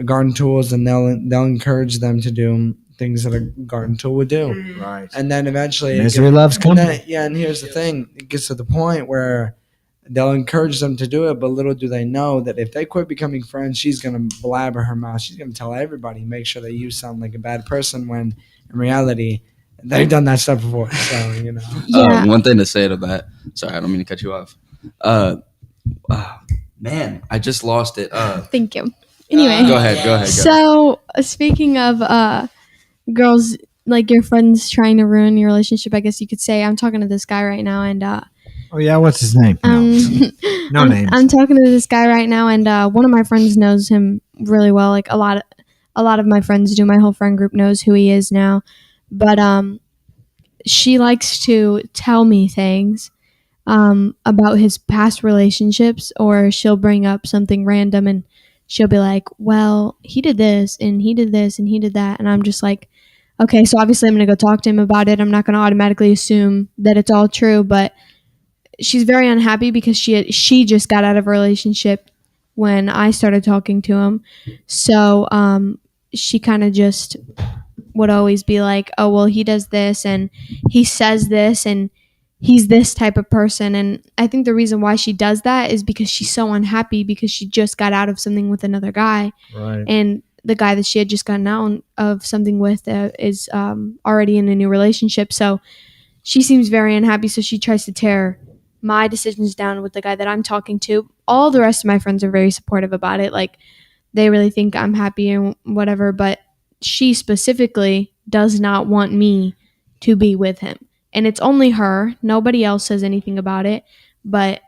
garden tools, and they'll encourage them to do things that a garden tool would do, Right. and then eventually, Misery loves company. and here's the thing: it gets to the point where they'll encourage them to do it, but little do they know that if they quit becoming friends, she's going to blabber her mouth. She's going to tell everybody, make sure that you sound like a bad person, when in reality, they've done that stuff before. So, Yeah. One thing to say to that. Sorry, I don't mean to cut you off. Man, I just lost it. Thank you. Anyway. Go ahead. So speaking of girls, like your friends trying to ruin your relationship, I guess you could say, I'm talking to this guy right now, and Oh yeah, what's his name? No names. I'm talking to this guy right now, and one of my friends knows him really well. Like a lot of my friends do. My whole friend group knows who he is now, but she likes to tell me things about his past relationships, or she'll bring up something random and she'll be like, well, he did this and he did this and he did that. And I'm just like, okay, so obviously I'm going to go talk to him about it. I'm not going to automatically assume that it's all true, but she's very unhappy because she just got out of a relationship when I started talking to him. So she kind of just would always be like, oh, well, he does this and he says this and he's this type of person. And I think the reason why she does that is because she's so unhappy because she just got out of something with another guy. Right. And the guy that she had just gotten out of something with is already in a new relationship. So she seems very unhappy. So she tries to tear my decisions down with the guy that I'm talking to. All the rest of my friends are very supportive about it. Like, they really think I'm happy and whatever. But she specifically does not want me to be with him. And it's only her. Nobody else says anything about it. But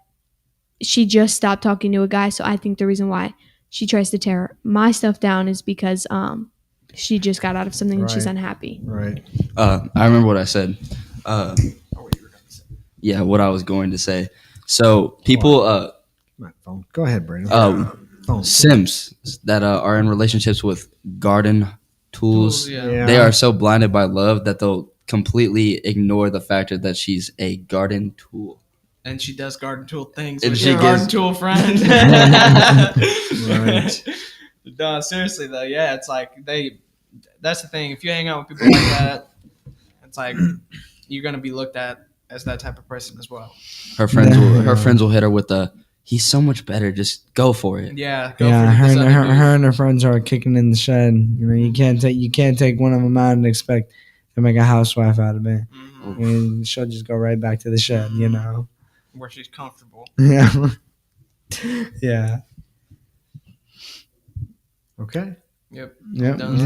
she just stopped talking to a guy. So I think the reason why she tries to tear my stuff down is because she just got out of something and she's Right. unhappy. Right. I remember what I said. Yeah, what I was going to say. So people, My phone. Go ahead, Brandon. Phone. simps that are in relationships with garden tools, Yeah. they are so blinded by love that they'll completely ignore the factor that she's a garden tool. And she does garden tool things And with she your garden gives- tool friend. Right. No, seriously though, yeah, it's like that's the thing. If you hang out with people like that, it's like you're gonna be looked at as that type of person as well. Her friends will hit her with the, he's so much better, just go for it. Yeah, yeah, for her this and, other her, dude. her and her friends are kicking in the shed. You can't take one of them out and expect to make a housewife out of it. Mhm. I mean, she'll just go right back to the shed. Where she's comfortable. Yeah, yeah, Okay. Yep. yep. Done.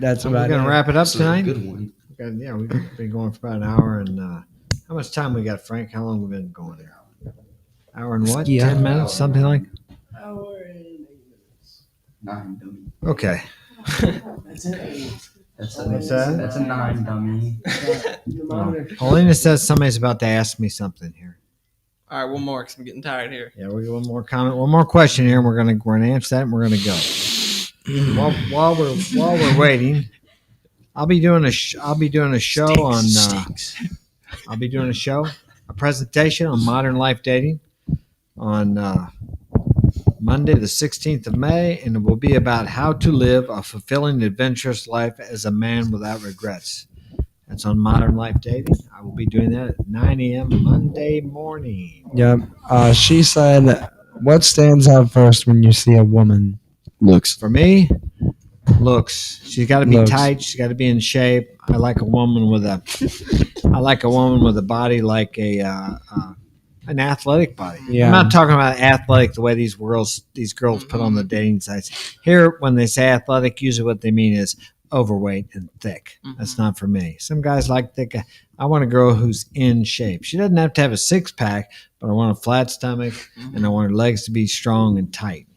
That's So about we're gonna it. wrap it up This is a tonight. good one. Yeah, we've been going for about an hour, and how much time we got, Frank? How long we been going there? Hour and what? Yeah. 10 minutes, something like. Nine, dummy. Okay. That's an 8. That's What's that? That's a 9, dummy. Paulina says somebody's about to ask me something here. All right, one more because I'm getting tired here. Yeah, we got one more comment, one more question here, and we're gonna answer that, and we're gonna go. while we're waiting, I'll be doing a show on. I'll be doing a show a presentation on modern life dating on Monday, the 16th of May, and it will be about how to live a fulfilling, adventurous life as a man without regrets. That's on modern life dating. I will be doing that at 9 a.m. Monday morning. Yep. She said, "What stands out first when you see a woman?" Looks. For me, looks. She's got to be Looks. tight. She's got to be in shape. I like a woman with a body like an athletic body. Yeah. I'm not talking about athletic the way these girls put on the dating sites. Here, when they say athletic, usually what they mean is overweight and thick. That's not for me. Some guys like thick. I want a girl who's in shape. She doesn't have to have a six-pack, but I want a flat stomach, and I want her legs to be strong and tight.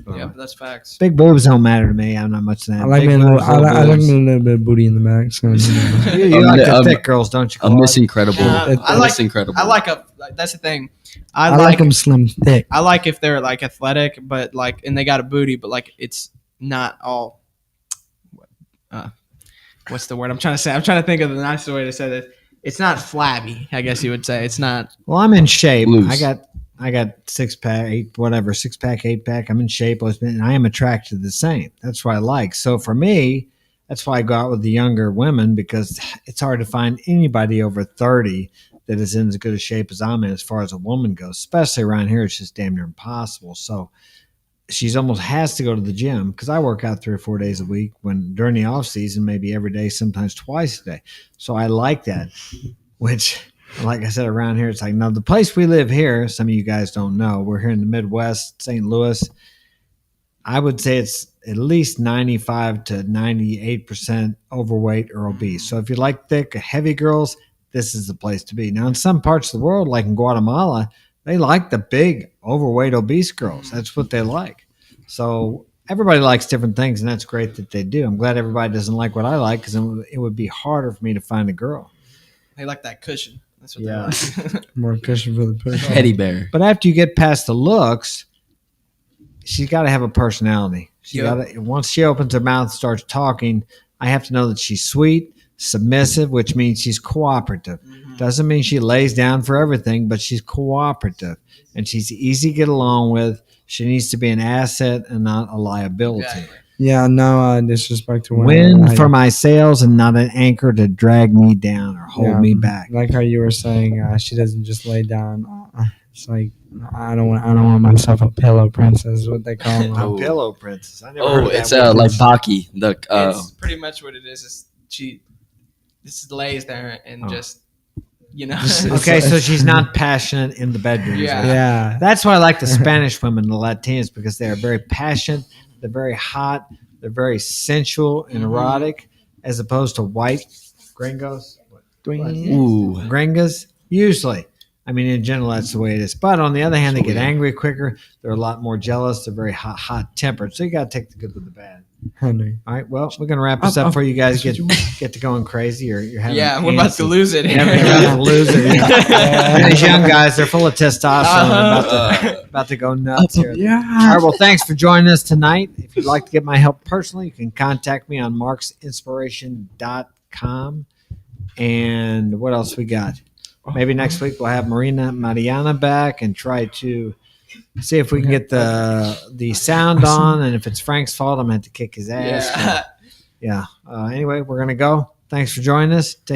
Yep, that's facts. Big boobs don't matter to me. I'm not much of that. I like Big me a boobs, little, I like boobs. me a little bit of booty in the back. So, You like the thick girls, don't you? A Claude? Miss Incredible. I Miss Incredible. That's the thing. I like them slim thick. I like if they're like athletic, but like, and they got a booty, but like it's not all. What's the word I'm trying to say? I'm trying to think of the nicest way to say this. It's not flabby, I guess you would say. It's not. Well, I'm in shape. Loose. I got six pack, six pack, eight pack. I'm in shape, and I am attracted to the same. That's what I like. So for me, that's why I go out with the younger women, because it's hard to find anybody over 30 that is in as good a shape as I'm in as far as a woman goes. Especially around here, it's just damn near impossible. So she's almost has to go to the gym, because I work out 3 or 4 days a week, when during the off season, maybe every day, sometimes twice a day. So I like that, which, like I said, around here, it's like, now the place we live here, some of you guys don't know, we're here in the Midwest, St. Louis. I would say it's at least 95 to 98% overweight or obese. So if you like thick, heavy girls, this is the place to be. Now, in some parts of the world, like in Guatemala, they like the big, overweight, obese girls. That's what they like. So everybody likes different things, and that's great that they do. I'm glad everybody doesn't like what I like, because it would be harder for me to find a girl. They like that cushion. That's what Yeah. they like. More cushion for the push. Teddy bear. But after you get past the looks, she's got to have a personality. Once she opens her mouth and starts talking, I have to know that she's sweet, submissive, which means she's cooperative. Doesn't mean she lays down for everything, but she's cooperative, and she's easy to get along with. She needs to be an asset and not a liability. Exactly. Yeah, no disrespect to women. Win for my sails and not an anchor to drag me down or hold me back. Like how you were saying, she doesn't just lay down. It's like, I don't want myself a pillow princess, is what they call them. A pillow princess. I never heard of It's that word. like Baki. It's pretty much what it is. She just lays there and just, you know. Okay, so she's not passionate in the bedroom. Yeah. Yeah. That's why I like the Spanish women, the Latinas, because they are very passionate. They're very hot. They're very sensual and erotic, as opposed to white gringos. Ooh. Gringas, usually. I mean, in general, that's the way it is. But on the other hand, they get angry quicker. They're a lot more jealous. They're very hot-tempered. So you got to take the good with the bad. Henry. All right. Well, we're going to wrap this up before you guys get to going crazy. You're having we're about to lose it. You're about to lose it. And these young guys, they're full of testosterone. They're about to go nuts here. Yeah. All right. Well, thanks for joining us tonight. If you'd like to get my help personally, you can contact me on marksinspiration.com. And what else we got? Maybe next week we'll have Mariana back and try to see if we can get the sound on. And if it's Frank's fault, I'm going to have to kick his ass. Yeah. Yeah. Anyway, we're going to go. Thanks for joining us. Take